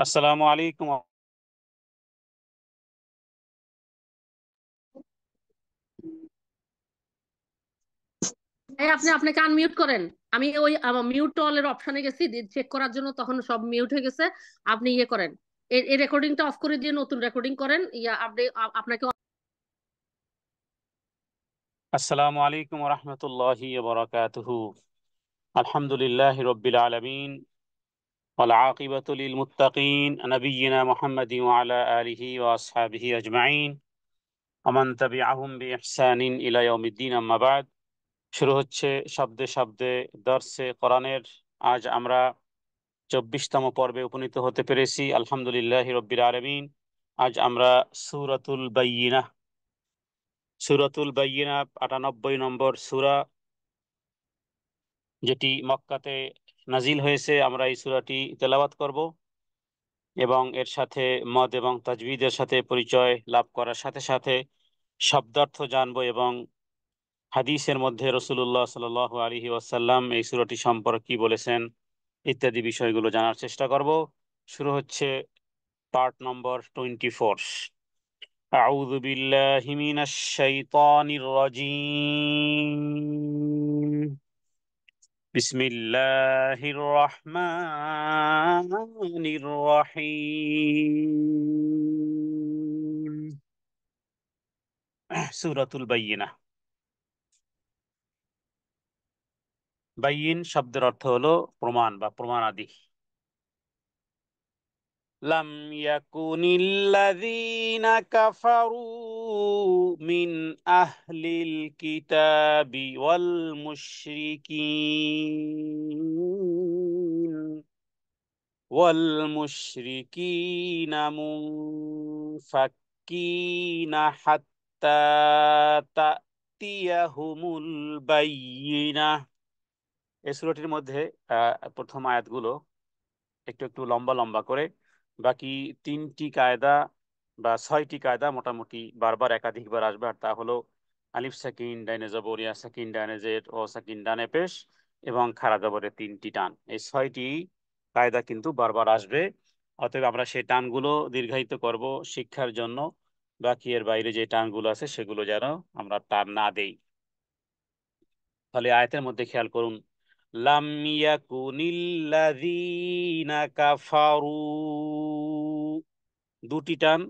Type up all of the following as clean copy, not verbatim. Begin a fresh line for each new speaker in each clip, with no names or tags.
আসসালামু আলাইকুম।
এই আপনাকে আনমিউট করেন। আমি ওই মিউট অলের অপশনে গেছি চেক করার জন্য, তখন সব মিউট হয়ে গেছে। আপনি ইয়ে করেন, এই রেকর্ডিংটা অফ করে দিয়ে নতুন রেকর্ডিং করেন। ইয়া আপনি আপনাকে
আসসালামু আলাইকুম ওয়া রাহমাতুল্লাহি ওয়া বারাকাতুহু। আলহামদুলিল্লাহি রাব্বিল আলামিন ওয়াল আকিবাতু লিল মুত্তাকিন নাবিয়্যিনা মুহাম্মাদিন ওয়া আলা আলিহি ওয়া আসহাবিহি আজমাইন ওয়া মান তাবিআহুম বিইহসানিন ইলা ইয়াউমিদ্দিন, আম্মা বা'দ। শুরু হচ্ছে শব্দে শব্দে দর্সে কোরআনের। আজ আমরা 24তম পর্বে উপনীত হতে পেরেছি, আলহামদুলিল্লাহি রাব্বিল আলামিন। আজ আমরা সূরাতুল বায়্যিনা 98 নম্বর সূরা, যেটি মক্কাতে নাজিল হয়েছে। আমরা এই সূরাটি তেলাওয়াত করব এবং এর সাথে মদ এবং তাজবিদের সাথে পরিচয় লাভ করার সাথে সাথে শব্দার্থ জানব এবং হাদিসের মধ্যে রাসূলুল্লাহ সাল্লাল্লাহু আলাইহি ওয়াসাল্লাম এই সূরাটি সম্পর্কে কি বলেছেন ইত্যাদি বিষয়গুলো জানার চেষ্টা করব। শুরু হচ্ছে পার্ট নম্বর 24। আউযু বিল্লাহি মিনাশ শাইতানির রাজীম। বিসমিল্লাহির রহমানির রহিম। সূরাতুল বায়্যিনা। বাইয়িন শব্দের অর্থ হলো প্রমাণ বা প্রমাণাদি। লাম ইয়াকুনিল্লাযীনা কাফারু মিন আহলিল কিতাবি ওয়াল মুশরিকিন মুনফাক্কিনা হাত্তা তা'তিয়াহুমুল বায়্যিনাহ। এই সূরাটির মধ্যে প্রথম আয়াতগুলো একটু একটু লম্বা লম্বা করে, বাকি তিনটি কায়দা বা ছয়টি কায়দা মোটামুটি বারবার একাধিকবার আসবে। আর তা হলো আলিফ সাকিন ডাইনে জবর, ইয়া সাকিন ডাইনে জের, ও সাকিন ডানে পেশ এবং খাড়া জবরের তিনটি টান। এই ছয়টি কায়দা কিন্তু বারবার আসবে। অতএব আমরা সেই টানগুলো দীর্ঘায়িত করব শিক্ষার জন্য। বাকি এর বাইরে যে টানগুলো আছে সেগুলো যেন আমরা টান না দেই। তাহলে আয়াতের মধ্যে খেয়াল করুন, লাম ইয়াকুনিল্লাযীনা কাফারু, দুটি টান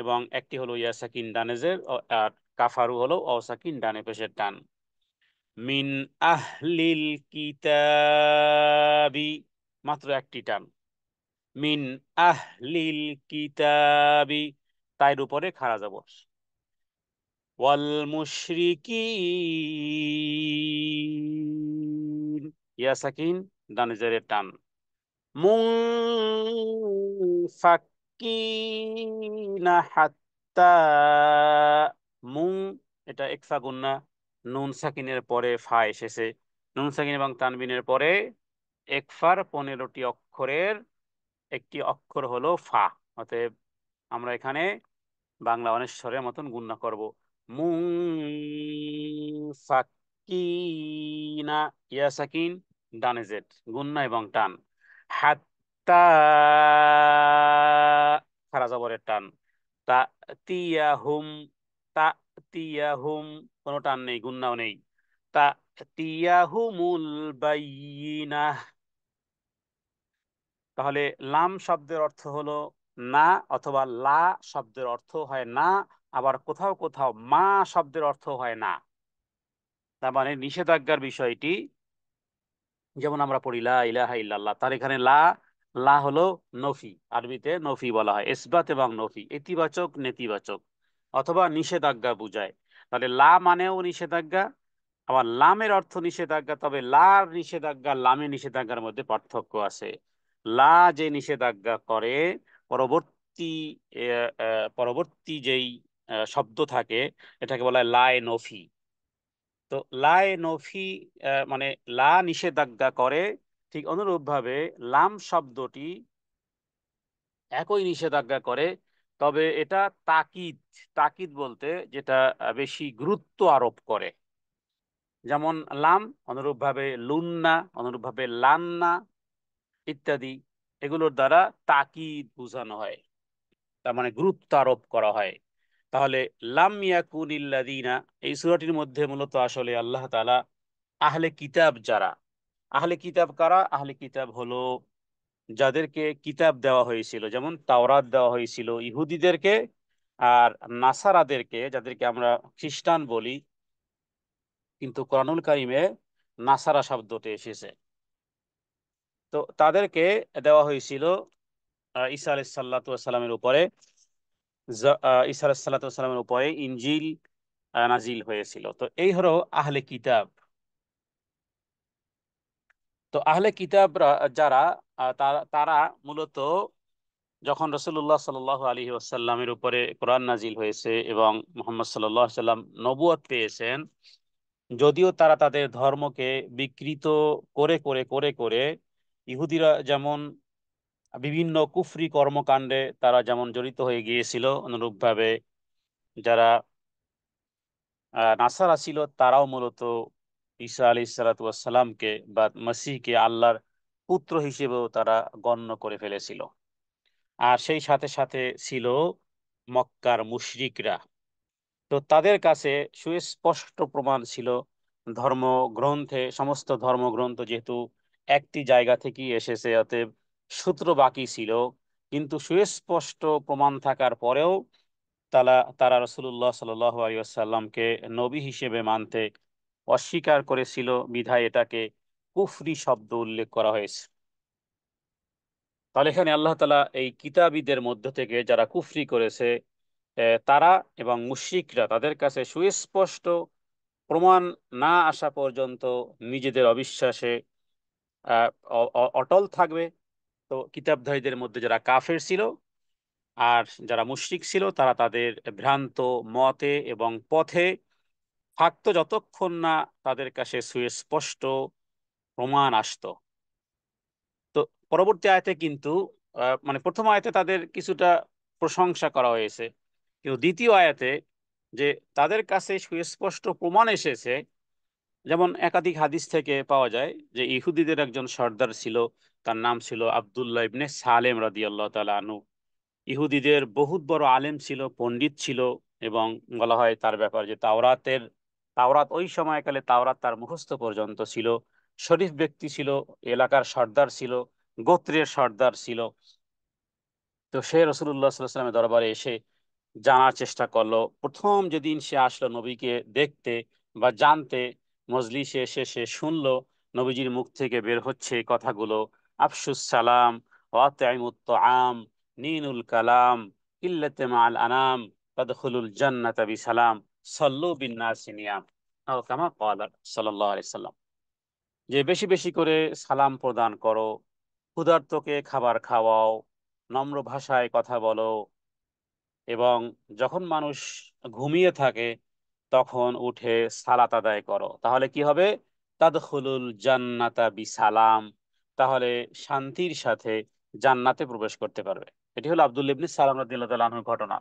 এবং একটি হলো ইয়া সাকিন ডানেজের, আর কাফারু হলো অসাকিন ডানে পেশের টান। মিন আহলিল কিতাবি, মাত্র একটি টান। মিন আহলিল কিতাবি, তাইর উপরে খাড়া জবর। ওয়াল মুশরিকিন, ইয়া সাকিন ডানে জেরের টান। মুনফাক্কিনা হাত্তা, মুন এটা একফা গুন্না, নুন সাকিনের পরে ফা এসেছে। নুন সাকিন এবং তানবিনের পরে একফার 15টি অক্ষরের একটি অক্ষর হলো ফা। অতএব আমরা এখানে বাংলা অনেশ্বরের মতন গুণনা করব। মুনফাক্কিনা, ইয়া সাকিন ডানে জেড, গুণনা এবং টান। হাত্তা, খারা জবরের টান। তা তিয়াহুম, তা তিয়াহুম, কোনো টান নেই, গুণনাও নেই। তা তিয়াহুমুল বাইয়িনাহ। তাহলে লাম শব্দের অর্থ হলো না, অথবা লা শব্দের অর্থ হয় না, আবার কোথাও কোথাও মা শব্দের অর্থ হয় না। তার মানে নিষেধাজ্ঞার বিষয়টি, যেমন আমরা পড়ি লা ইলাহা ইল্লাল্লাহ, তার এখানে লা, লা হলো নফি, আরবিতে নফি বলা হয়, ইসবাত এবং নফি, ইতিবাচক নেতিবাচক অথবা নিষেধাজ্ঞা বুঝায়। তাহলে লা মানেও নিষেধাজ্ঞা, আবার লামের অর্থ নিষেধাজ্ঞা। তবে লার নিষেধাজ্ঞা লামের নিষেধাজ্ঞার মধ্যে পার্থক্য আছে। লা যে নিষেধাজ্ঞা করে, পরবর্তী পরবর্তী যেই শব্দ থাকে এটাকে বলা হয় লায়ে নফি। তো লায়ে নফি মানে লা নিষেধাজ্ঞা করে, ঠিক অনুরূপভাবে লাম শব্দটি একই নিষেধাজ্ঞা করে। তবে এটা তাকিদ, তাকিদ বলতে যেটা বেশি গুরুত্ব আরোপ করে। যেমন লাম, অনুরূপভাবে লুন্না, অনুরূপভাবে লান্না ইত্যাদি। এগুলোর দ্বারা তাকিদ বোঝানো হয়, তার মানে গুরুত্ব আরোপ করা হয়। তাহলে লাম ইয়াকুনিল্লাযীনা, এই সূরাটির মধ্যে মূলত আসলে আল্লাহ তাআলা আহলে কিতাব যারা, আহলে কিতাব কারা? আহলে কিতাব হলো যাদেরকে কিতাব দেওয়া হয়েছিল, যেমন তাওরাত দেওয়া হয়েছিল ইহুদিদেরকে, আর নাসারাদেরকে, যাদেরকে আমরা খ্রিস্টান বলি, কিন্তু কোরআনুল কারিমে নাসারা শব্দটি এসেছে। তো তাদেরকে দেওয়া হয়েছিল ঈসা আলাইহিস সালাতু ওয়াস সালামের উপরে, ঈসা আলাইহিস সালাতু ওয়াস সালামের উপরে ইনজিল নাজিল হয়েছিল। তো এই হলো আহলে কিতাব। তো আহলে কিতাবরা যারা, তারা তারা মূলত যখন রসুল্লাহ সাল্লাল্লাহু আলাইহি ওয়াসাল্লামের উপরে কোরআন নাজিল হয়েছে এবং মুহাম্মদ সাল্লাল্লাহু আলাইহি সাল্লাম নবুয়ত পেয়েছেন, যদিও তারা তাদের ধর্মকে বিকৃত করে করে করে করে, ইহুদিরা যেমন বিভিন্ন কুফরি কর্মকাণ্ডে তারা যেমন জড়িত হয়ে গিয়েছিল, অনুরূপভাবে যারা নাসারা ছিল তারাও মূলত ঈসা আলাইহিস সালাতু ওয়াস সালামকে বা মসিহকে আল্লাহর পুত্র হিসেবেও তারা গণ্য করে ফেলেছিল। আর সেই সাথে সাথে ছিল মক্কার মুশরিকরা। তো তাদের কাছে সুস্পষ্ট প্রমাণ ছিল ধর্মগ্রন্থে, সমস্ত ধর্মগ্রন্থ যেহেতু একটি জায়গা থেকেই এসেছে, অতএব সূত্র বাকি ছিল, কিন্তু সুস্পষ্ট প্রমাণ থাকার পরেও তারা রাসূলুল্লাহ সাল্লাল্লাহু আলাইহি ওয়াসাল্লামকে নবী হিসেবে মানতে অস্বীকার করেছিল, বিধায় এটাকে কুফরি শব্দ উল্লেখ করা হয়েছে। তাহলে এখানে আল্লাহ তাআলা এই কিতাবীদের মধ্য থেকে যারা কুফরি করেছে, তারা এবং মুশরিকরা, তাদের কাছে সুস্পষ্ট প্রমাণ না আসা পর্যন্ত নিজেদের অবিশ্বাসে অটল থাকবে। তো কিতাবধারীদের মধ্যে যারা কাফের ছিল আর যারা মুশরিক ছিল, তারা তাদের ভ্রান্ত মতে এবং পথে থাকতো যতক্ষণ না তাদের কাছে সুস্পষ্ট প্রমাণ আসতো। তো পরবর্তী আয়াতে কিন্তু মানে প্রথম আয়াতে তাদের কিছুটা প্রশংসা করা হয়েছে, কিন্তু দ্বিতীয় আয়াতে যে তাদের কাছে সুস্পষ্ট প্রমাণ এসেছে, যেমন একাধিক হাদিস থেকে পাওয়া যায় যে ইহুদিদের একজন সর্দার ছিল, তার নাম ছিল আব্দুল্লাহ ইবনে সালেম রাদিয়াল্লাহু তাআলা আনহু। ইহুদিদের বহুত বড় আলেম ছিল, পণ্ডিত ছিল, এবং বলা হয় তার ব্যাপার যে তাওরাত ওই সময়কালে তাওরাত তার মুখস্থ পর্যন্ত ছিল। শরীফ ব্যক্তি ছিল, এলাকার সর্দার ছিল, গোত্রের সর্দার ছিল। তো সে রাসূলুল্লাহ সাল্লাল্লাহু আলাইহি ওয়াসাল্লামের দরবারে এসে জানার চেষ্টা করলো। প্রথম যেদিন সে আসলো নবীকে দেখতে বা জানতে, মজলিসে এসে সে শুনলো নবীজির মুখ থেকে বের হচ্ছে এই কথাগুলো: আফশুস সালাম, ওয়াতইমুত তাআম, নিনুল কালাম, কিল্লাতে মাআল আনাম, তাদখুলুল জান্নাতা বিসালাম, সাল্লু বিন নাসি নিয়াম, আও কামা ক্বালা সাল্লাল্লাহু আলাইহি সাল্লাম। যে বেশি বেশি করে সালাম প্রদান করো, ক্ষুধার্তকে খাবার খাওয়াও, নম্র ভাষায় কথা বলো, এবং যখন মানুষ ঘুমিয়ে থাকে তখন উঠে সালাত আদায় করো, তাহলে কি হবে? তাদখুলুল জান্নাতা বিসালাম, তাহলে শান্তির সাথে জান্নাতে প্রবেশ করতে পারবে। এটি হলো আব্দুল্লাহ ইবনে সালাম রাদিয়াল্লাহু তাআলা আনহুর ঘটনা।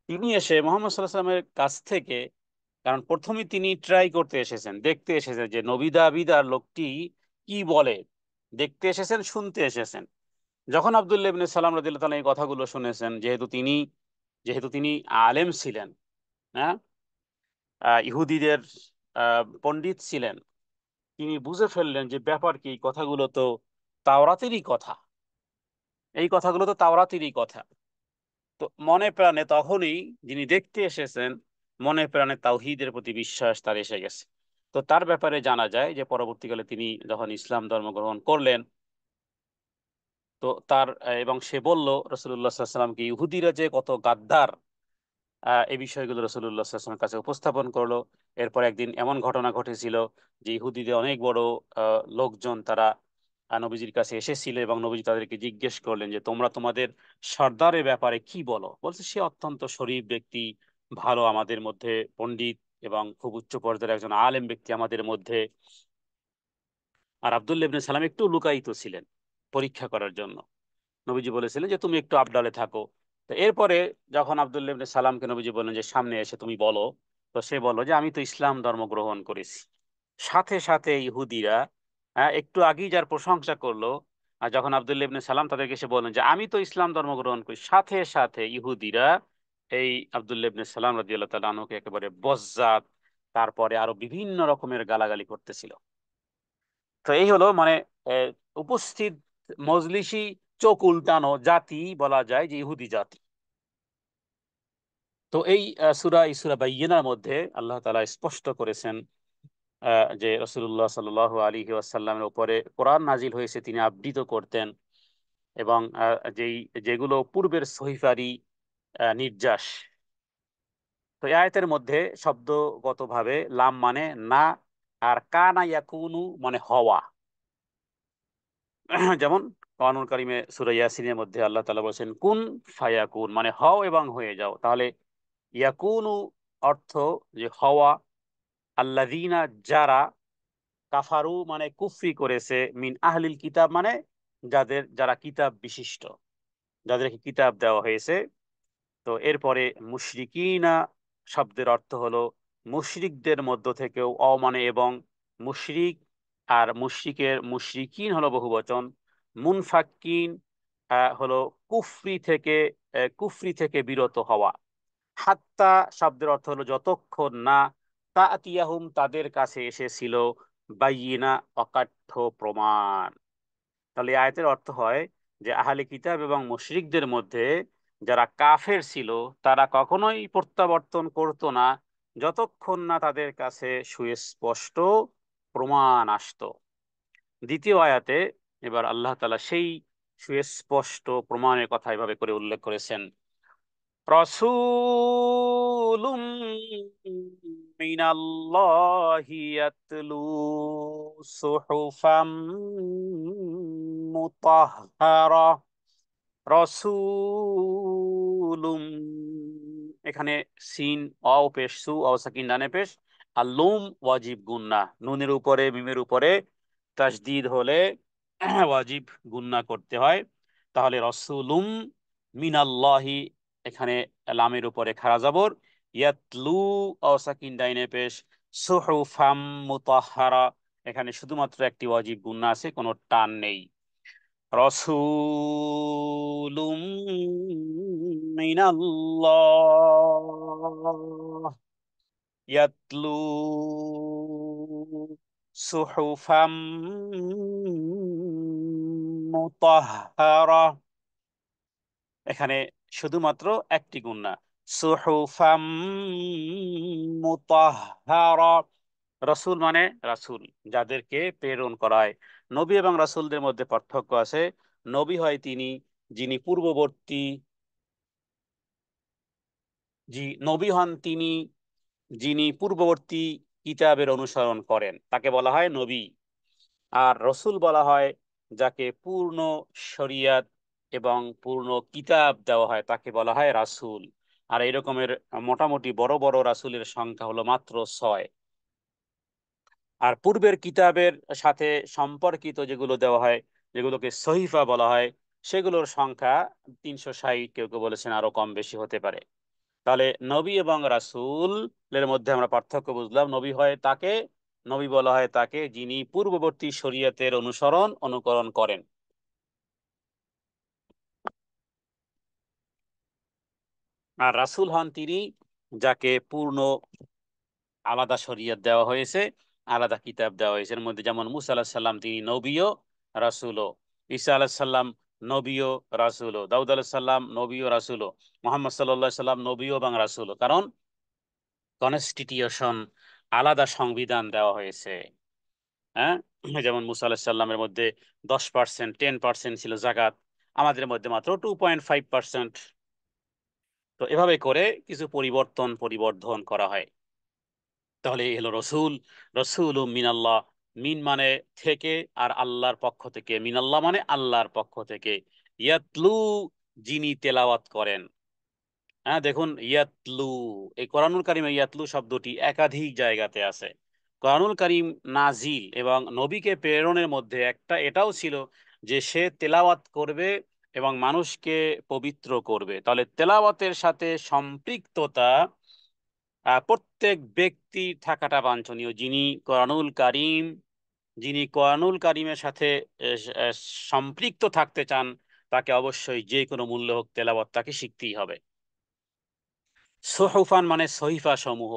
তিনি এসে মুহাম্মদ সাল্লাল্লাহু আলাইহি ওয়াসাল্লামের কাছ থেকে, কারণ প্রথমেই তিনি ট্রাই করতে এসেছেন, দেখতে এসেছেন যে নবী দাবিদার লোকটি কি বলে, দেখতে এসেছেন, শুনতে এসেছেন। যখন আব্দুল্লাহ ইবনে সালাম রাদিয়াল্লাহু তাআলা এই কথাগুলো শুনেছেন, যেহেতু তিনি আলেম ছিলেন, হ্যাঁ, ইহুদিদের পণ্ডিত ছিলেন, তিনি বুঝে ফেললেন যে ব্যাপার কি, এই কথাগুলো তো তাওরাতেরই কথা, এই কথাগুলো তো তাওরাতেরই কথা। তো মনে প্রাণে তখনই, যিনি দেখতে এসেছেন, মনে প্রাণে তাওহীদের প্রতি বিশ্বাস তার এসে গেছে। তো তার ব্যাপারে জানা যায় যে পরবর্তীকালে তিনি যখন ইসলাম ধর্ম গ্রহণ করলেন, তো তার এবং সে বলল রাসূলুল্লাহ সাল্লাল্লাহু আলাইহি ওয়াসাল্লামকে ইহুদিরা যে কত গাদ্দার, এই বিষয়গুলো রাসূলুল্লাহ সাল্লাল্লাহু আলাইহি ওয়াসাল্লামের কাছে উপস্থাপন করলো। এরপর একদিন এমন ঘটনা ঘটেছিল যে ইহুদিদের অনেক বড় লোকজন তারা নবীজির কাছে এসেছিল, এবং নবীজি তাদেরকে জিজ্ঞেস করলেন যে তোমরা তোমাদের সর্দারের ব্যাপারে কি বলো। বলছে সে অত্যন্ত শরীফ ব্যক্তি, ভালো, আমাদের মধ্যে পণ্ডিত এবং খুব উচ্চ পর্যায়ের একজন আলেম ব্যক্তি আমাদের মধ্যে। আর আব্দুল্লাহ ইবনে সালাম একটু লুকায়িত ছিলেন পরীক্ষা করার জন্য। নবীজি বলেছিলেন যে তুমি একটু আবডালে থাকো। তো এরপরে যখন আব্দুল্লাহ ইবনে সালামকে নবীজি বললেন যে সামনে এসে তুমি বলো, তো সে বলল যে আমি তো ইসলাম ধর্ম গ্রহণ করেছি। সাথে সাথে ইহুদিরা একটু আগেই যার প্রশংসা করলো, আর যখন আব্দুল্লাহ ইবনে সালাম তাদেরকে এসে বললেন যে আমি তো ইসলাম ধর্ম গ্রহণ করি, সাথে সাথে ইহুদিরা এই আব্দুল্লাহ ইবনে সালাম রাদিয়াল্লাহু তাআলা আনহুকে একেবারে বজ্জাত, তারপরে আরো বিভিন্ন রকমের গালাগালি করতেছিল। তো এই হলো মানে আহ, উপস্থিত মজলিসি চোখ উল্টানো জাতি বলা যায় যে ইহুদি জাতি। তো এই সূরা বাইয়িনার মধ্যে আল্লাহ তাআলা স্পষ্ট করেছেন যে রাসূলুল্লাহ সাল্লাল্লাহু আলাইহি ওয়াসাল্লামের উপরে কোরআন নাজিল হয়েছে, তিনি আবৃত করতেন, এবং যেগুলো পূর্বের সহিফারি নির্যাস। তো এই আয়াতের মধ্যে শব্দগতভাবে লাম মানে না, আর কানা ইয়াকুনু মানে হওয়া। যেমন কোরআনুল কারীমে সূরা ইয়াসিনের মধ্যে আল্লাহ তাআলা বলেছেন কুন ফায়াকুন, মানে হও এবং হয়ে যাও। তাহলে ইয়াকুনু অর্থ যে হওয়া, আল্লাযীনা যারা, কাফারু মানে কুফরি করেছে, মিন আহলিল কিতাব মানে যারা কিতাব বিশিষ্ট, যাদেরকে কিতাব দেওয়া হয়েছে। তো এরপরে মুশরিকিনা শব্দের অর্থ হলো মুশরিকদের মধ্য থেকেও, মানে এবং মুশরিক, আর মুশরিকিন হলো বহুবচন, মুনফাক্কিন হলো কুফরি থেকে বিরত হওয়া। হাত্তা শব্দের অর্থ হলো যতক্ষণ না তাতিয়াহুম তাদের কাছে এসেছিল বাইয়িনা অকাঠ্য প্রমাণ। তাহলে এই আয়াতের অর্থ হয় যে আহলে কিতাব এবং মুশরিকদের মধ্যে যারা কাফের ছিল তারা কখনোই প্রত্যাবর্তন করতো না যতক্ষণ না তাদের কাছে সুস্পষ্ট প্রমাণ আসতো। দ্বিতীয় আয়াতে এবার আল্লাহ তাআলা সেই সুস্পষ্ট প্রমাণের কথা এভাবে করে উল্লেখ করেছেন, রসূলুম মিনাল্লাহি ইয়াতলু সুহুফাম মুতাহহারা। রসুলুম, এখানে সিন অ পেশ, সু অ সাকিন ডানে পেশ, আর লুম ওয়াজিব গুন্না, নুনের উপরে মিমের উপরে তাসদিদ হলে ওয়াজিব গুন্না করতে হয়। তাহলে রসুলুম মিনাল্লাহি, এখানে লামের উপরে খাড়া জবর, ইয়াতলু অ সাকিন ডাইনে পেশ, সুহুফাম মুতাহহারা, এখানে শুধুমাত্র একটি ওয়াজিব গুন্না আছে, কোনো টান নেই। রসুলুম মিনাল্লাহ ইয়াতলু সুহুফাম মুতাহহারা, এখানে শুধুমাত্র একটি গুণা, সুহুফাম মুতাহহারা। রসুল মানে রাসূল, যাদেরকে প্রেরণ করায়। নবী এবং রাসূলদের মধ্যে পার্থক্য আছে। নবী হয় তিনি যিনি পূর্ববর্তী, নবী হন তিনি যিনি পূর্ববর্তী কিতাবের অনুসরণ করেন, তাকে বলা হয় নবী। আর রসূল বলা হয় যাকে পূর্ণ শরিয়ত এবং পূর্ণ কিতাব দেওয়া হয়, তাকে বলা হয় রাসূল। আর এই রকমের মোটামুটি বড় বড় রাসূলের সংখ্যা হলো মাত্র 6। আর পূর্বের কিতাবের সাথে সম্পর্কিত যেগুলো দেওয়া হয়, যেগুলোকে সহিফা বলা হয়, সেগুলোর সংখ্যা 360, কেউ কেউ বলেছেন আরো কম বেশি হতে পারে। তাহলে নবী এবং রাসূলের মধ্যে আমরা পার্থক্য বুঝলাম। নবী বলা হয় তাকে যিনি পূর্ববর্তী শরীয়তের অনুকরণ করেন। আর রাসূল হন তিনি যাকে পূর্ণ আলাদা শরীয়ত দেওয়া হয়েছে, আলাদা কিতাব দেওয়া হয়েছে। এর মধ্যে যেমন মুসা আলাহিস সাল্লাম তিনি নবীও রাসূলও, ঈসা আলাহিস সাল্লাম নবীও রাসূলও, দাউদ আলাহিস সাল্লাম নবীও রাসূলও, মুহাম্মদ সাল্লাল্লাহু আলাইহি সাল্লাম নবীও এবং রাসূলও। কারণ কনস্টিটিউশন, আলাদা সংবিধান দেওয়া হয়েছে। হ্যাঁ, যেমন মুসা আলাহিস সাল্লামের মধ্যে 10%, 10% ছিল জাকাত, আমাদের মধ্যে মাত্র 2.5%। তো এভাবে করে কিছু পরিবর্ধন করা হয়। তাহলে এই হলো রসুল। রসুল মিনাল্লাহ, মিন মানে থেকে, আর আল্লাহর পক্ষ থেকে, মিনাল্লাহ মানে আল্লাহর পক্ষ থেকে। ইয়াতলু, যিনি তেলাওয়াত করেন। হ্যাঁ, দেখুন ইয়াতলু, এই কোরআনুল কারীমে ইয়াতলু শব্দটি একাধিক জায়গাতে আছে। কোরআনুল কারীম নাজিল এবং নবীকে প্রেরণের মধ্যে একটা এটাও ছিল যে সে তেলাওয়াত করবে এবং মানুষকে পবিত্র করবে। তাহলে তেলাওয়াতের সাথে সম্পৃক্ততা প্রত্যেক ব্যক্তির থাকাটা বাঞ্ছনীয়, যিনি কোরআনুল কারীম যিনি কোরআনুল কারিমের সাথে সম্পৃক্ত থাকতে চান তাকে অবশ্যই যে কোনো মূল্য হোক তেলাওয়াত তাকে শিখতেই হবে। সুহুফান মানে সহিফা সমূহ,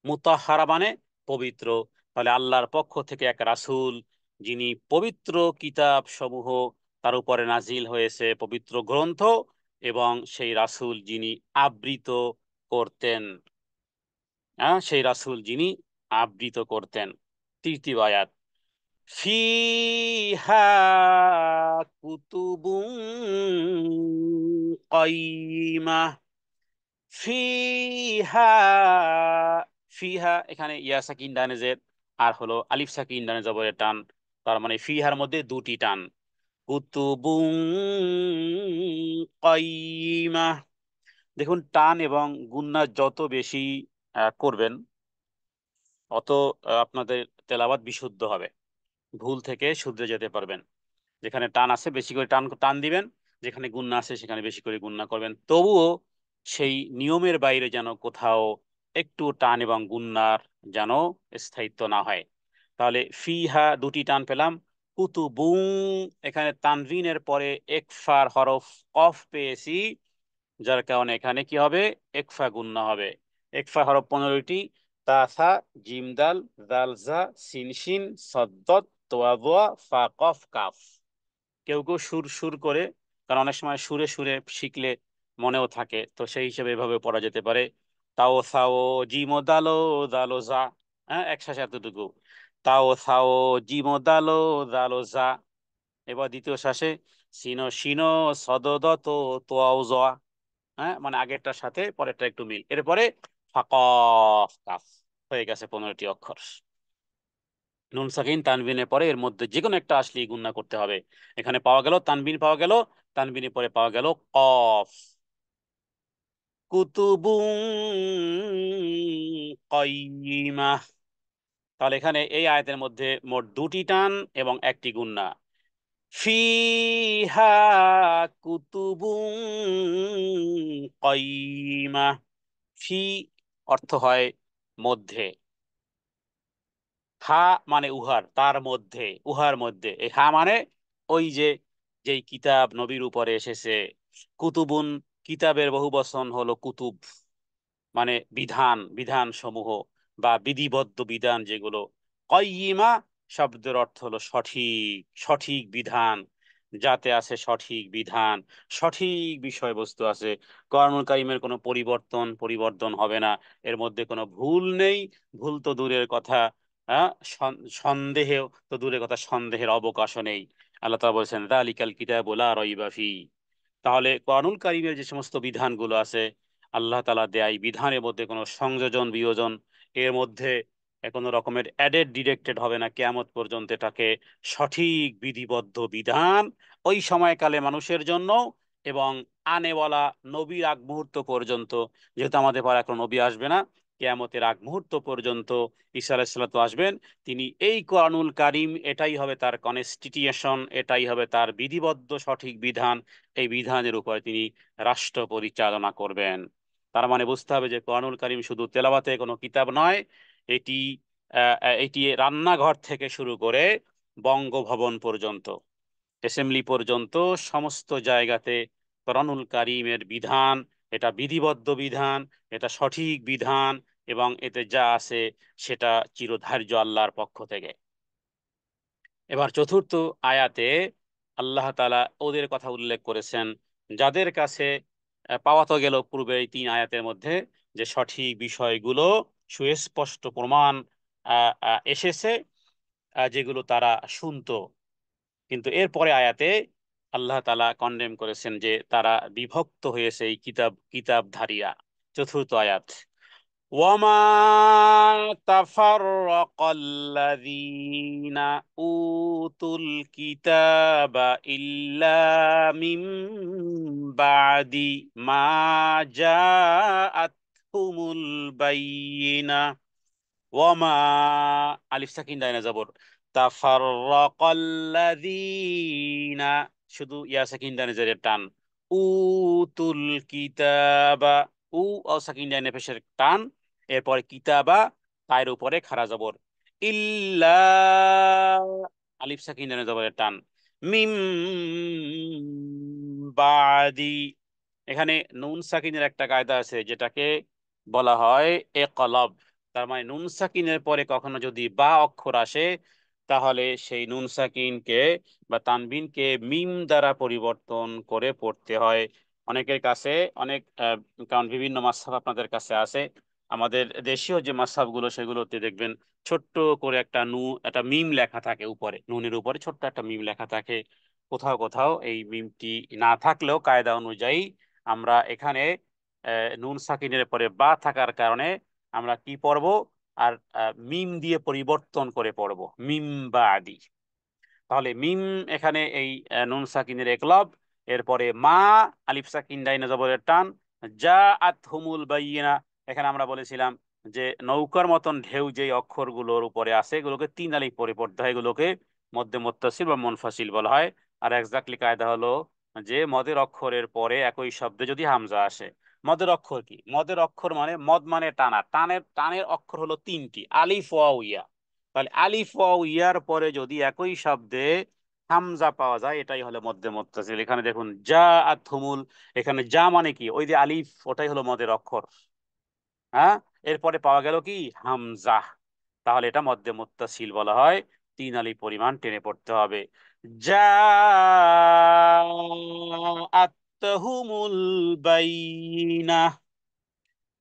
মুতাহহারা মানে পবিত্র। তাহলে আল্লাহর পক্ষ থেকে এক রাসূল যিনি পবিত্র কিতাব সমূহ তার উপরে নাজিল হয়েছে, পবিত্র গ্রন্থ, এবং সেই রাসূল যিনি আবৃত করতেন, সেই রাসূল যিনি আবৃত করতেন। তৃতীয় আয়াত, ফিহা কুতুবুন কাইয়্যিমা। ফিহা, ফিহা এখানে ইয়া সাকিন ডানে জের আর হলো আলিফ সাকিন ডানে জবরের টান, তার মানে ফিহার মধ্যে দুটি টান। কুতুবুন কাইয়্যিমা, দেখুন টান এবং গুন্না যত বেশি করবেন অত আপনাদের তেলাওয়াত বিশুদ্ধ হবে, ভুল থেকে শুধরে যেতে পারবেন। যেখানে টান আছে বেশি করে টান টান দিবেন, যেখানে গুণনা আছে সেখানে বেশি করে গুণনা করবেন। তবুও সেই নিয়মের বাইরে যেন কোথাও একটু টান এবং গুণনার যেন স্থায়িত্ব না হয়। তাহলে ফিহা দুটি টান পেলাম। কুতুবুং, এখানে তানভিনের পরে একফার হরফ কফ পেয়েছি, যার কারণে এখানে কি হবে, একফা গুণনা হবে। একফা হরফ 15টি, তা সা জিম দাল জাল জা সিন শিন সদ দদ তোয়া বোয়া ফা কফ কাফ। কেউ কেউ সুর সুর করে, কারণ অনেক সময় সুরে সুরে শিখলে মনেও থাকে, তো সেই হিসেবে এভাবে পড়া যেতে পারে। তাও সাও জিমো দালো দালো জা, হ্যাঁ একসাথে এতটুকু, তাও সাও জিমো দালো দালো জা। এবার দ্বিতীয় শ্বাসে সিনো শিনো সদদত তোয়াও জয়া, হ্যাঁ মানে আগেরটার সাথে পরেরটা একটু মিল। এরপরে ফাকফ কাফ, হয়ে গেছে 15টি অক্ষর। নুন সাকিন তানবিনের পরে এর মধ্যে যে কোনো একটা আসলেই গুণনা করতে হবে। এখানে পাওয়া গেল তানবিন, পাওয়া গেল তানবিনের পরে পাওয়া গেল কফ। কুতুবুন কাইয়্যিমা, তাহলে এখানে এই আয়াতের মধ্যে মোট দুটি টান এবং একটি গুণনা। ফিহা কুতুবুন কাইয়্যিমা, ফি অর্থ হয় মধ্যে, হা মানে উহার, তার মধ্যে, উহার মধ্যে। এই হা মানে ওই যে যেই কিতাব নবীর উপরে এসেছে। কুতুবুন, কিতাবের বহু বচন হলো কুতুব, মানে বিধান, বিধান সমূহ বা বিধিবদ্ধ বিধান যেগুলো। কয়িমা শব্দের অর্থ হলো সঠিক, সঠিক বিধান, যাতে আছে সঠিক বিধান, সঠিক বিষয়বস্তু আছে। কোরআনুল কারীমের কোনো পরিবর্তন হবে না, এর মধ্যে কোনো ভুল নেই। ভুল তো দূরের কথা, সন্দেহ তো দূরের কথা, সন্দেহের অবকাশও নেই। আল্লাহ তাআলা বলেছেন যালিকাল কিতাবু লা রাইবা ফি। তাহলে কোরআনুল কারীমের যে সমস্ত বিধানগুলো আছে, আল্লাহ তাআলা দেয়া এই বিধানের মধ্যে কোনো সংযোজন বিয়োজন, এর মধ্যে কোনো রকমের অ্যাডেড ডিডেক্টেড হবে না কিয়ামত পর্যন্ত। এটাকে সঠিক বিধিবদ্ধ বিধান ওই সময়কালে মানুষের জন্য, এবং আনেওয়ালা নবীর আগ মুহূর্ত পর্যন্ত, যেহেতু আমাদের পর এখন নবী আসবে না, কিয়ামতের আগ মুহূর্ত পর্যন্ত ঈসা আলাইহিস সালাতু আসবেন, তিনি এই কোরআনুল কারীম এটাই হবে তার কনস্টিটিউশন, এটাই হবে তার বিধিবদ্ধ সঠিক বিধান। এই বিধানের উপরে তিনি রাষ্ট্র পরিচালনা করবেন। তার মানে বুঝতে হবে যে কোরআনুল কারীম শুধু তেলাওয়াতের কোনো কিতাব নয়, এটি এটি রান্নাঘর থেকে শুরু করে বঙ্গভবন পর্যন্ত, অ্যাসেম্বলি পর্যন্ত সমস্ত জায়গাতে কোরআনুল কারীমের বিধান, এটা বিধিবদ্ধ বিধান, এটা সঠিক বিধান, এবং এতে যা আছে সেটা চিরধার্য আল্লাহর পক্ষ থেকে। এবার চতুর্থ আয়াতে আল্লাহ তাআলা ওদের কথা উল্লেখ করেছেন যাদের কাছে পাওয়া তো গেল পূর্বে এই 3 আয়াতের মধ্যে যে সঠিক বিষয়গুলো সুস্পষ্ট প্রমাণ এসেছে, যেগুলো তারা শুনতো। কিন্তু এরপরে আয়াতে আল্লাহ তাআলা কন্ডেম করেছেন যে তারা বিভক্ত হয়েছে এই কিতাবধারীরা। চতুর্থ আয়াত, ওয়ামা তাফাররাকাল্লাযীনা উতুল কিতাবা ইল্লা মিন বাদি মা জাআতহুমুল বায়িনা। ওয়ামা, আলিফ সাকিন দাইনা জবর, তাফাররাকাল্লাযীনা, শুধু ইয়া সাকিন দাইনা জেরের টান, উতুল কিতাবা, উ ও সাকিন দাইনা পেশের টান, এরপরে কিতাবা তায়ের উপরে খাড়া জবর। ইল্লা, আলিফ সাকিন জবরের টান, মিম বাদি। এখানে নুন সাকিনের একটা কায়দা আছে যেটাকে বলা হয় একলব। তার মানে নুন সাকিনের পরে কখনো যদি বা অক্ষর আসে, তাহলে সেই নুন সাকিনকে বা তানবিনকে মিম দ্বারা পরিবর্তন করে পড়তে হয়। অনেকের কাছে অনেক কারণ বিভিন্ন মাসহাব আপনাদের কাছে আছে, আমাদের দেশীয় যে মাসহাবগুলো সেগুলোতে দেখবেন ছোট্ট করে একটা মিম লেখা থাকে উপরে, নুনের উপরে ছোট্ট একটা মিম লেখা থাকে। কোথাও কোথাও এই মিমটি না থাকলেও কায়দা অনুযায়ী আমরা এখানে নুন সাকিনের পরে বা থাকার কারণে আমরা কি পড়ব, আর মিম দিয়ে পরিবর্তন করে পড়ব, মিম বা আদি। তাহলে মিম এখানে এই নুন সাকিনের একলব, এরপরে মা, আলিফ সাকিন ডাইনে জবরের টান, যা আত হুমুল বাইয়িনা। এখানে আমরা বলেছিলাম যে নৌকার মতন ঢেউ যে অক্ষরগুলোর উপরে আছে এগুলোকে তিন আলিফ পরে পড়তে হয়, এগুলোকে মধ্যে মুত্তাসিল বা মুনফাসিল বলা হয়। আর এক্স্যাক্টলি কায়দা হলো যে মদের অক্ষরের পরে একই শব্দে যদি হামজা আসে, মদের অক্ষর কি, মদের অক্ষর মানে মদ মানে টানা, টানের টানের অক্ষর হলো তিনটি, আলিফ ওয়াও ইয়া। তাহলে আলিফ ওয়াও ইয়ার পরে যদি একই শব্দে হামজা পাওয়া যায়, এটাই হলো মধ্যে মুত্তাসিল। এখানে দেখুন যা আথুমুল, এখানে যা মানে কি, ওই যে আলিফ ওটাই হলো মদের অক্ষর, হ্যাঁ, এরপরে পাওয়া গেল কি হামজা, তাহলে এটা মধ্যে মুত্তাসিল বলা হয়। তিন আলিফ পরিমাণ টেনে পড়তে হবে। যা আত্তাহুমুল বাইনা,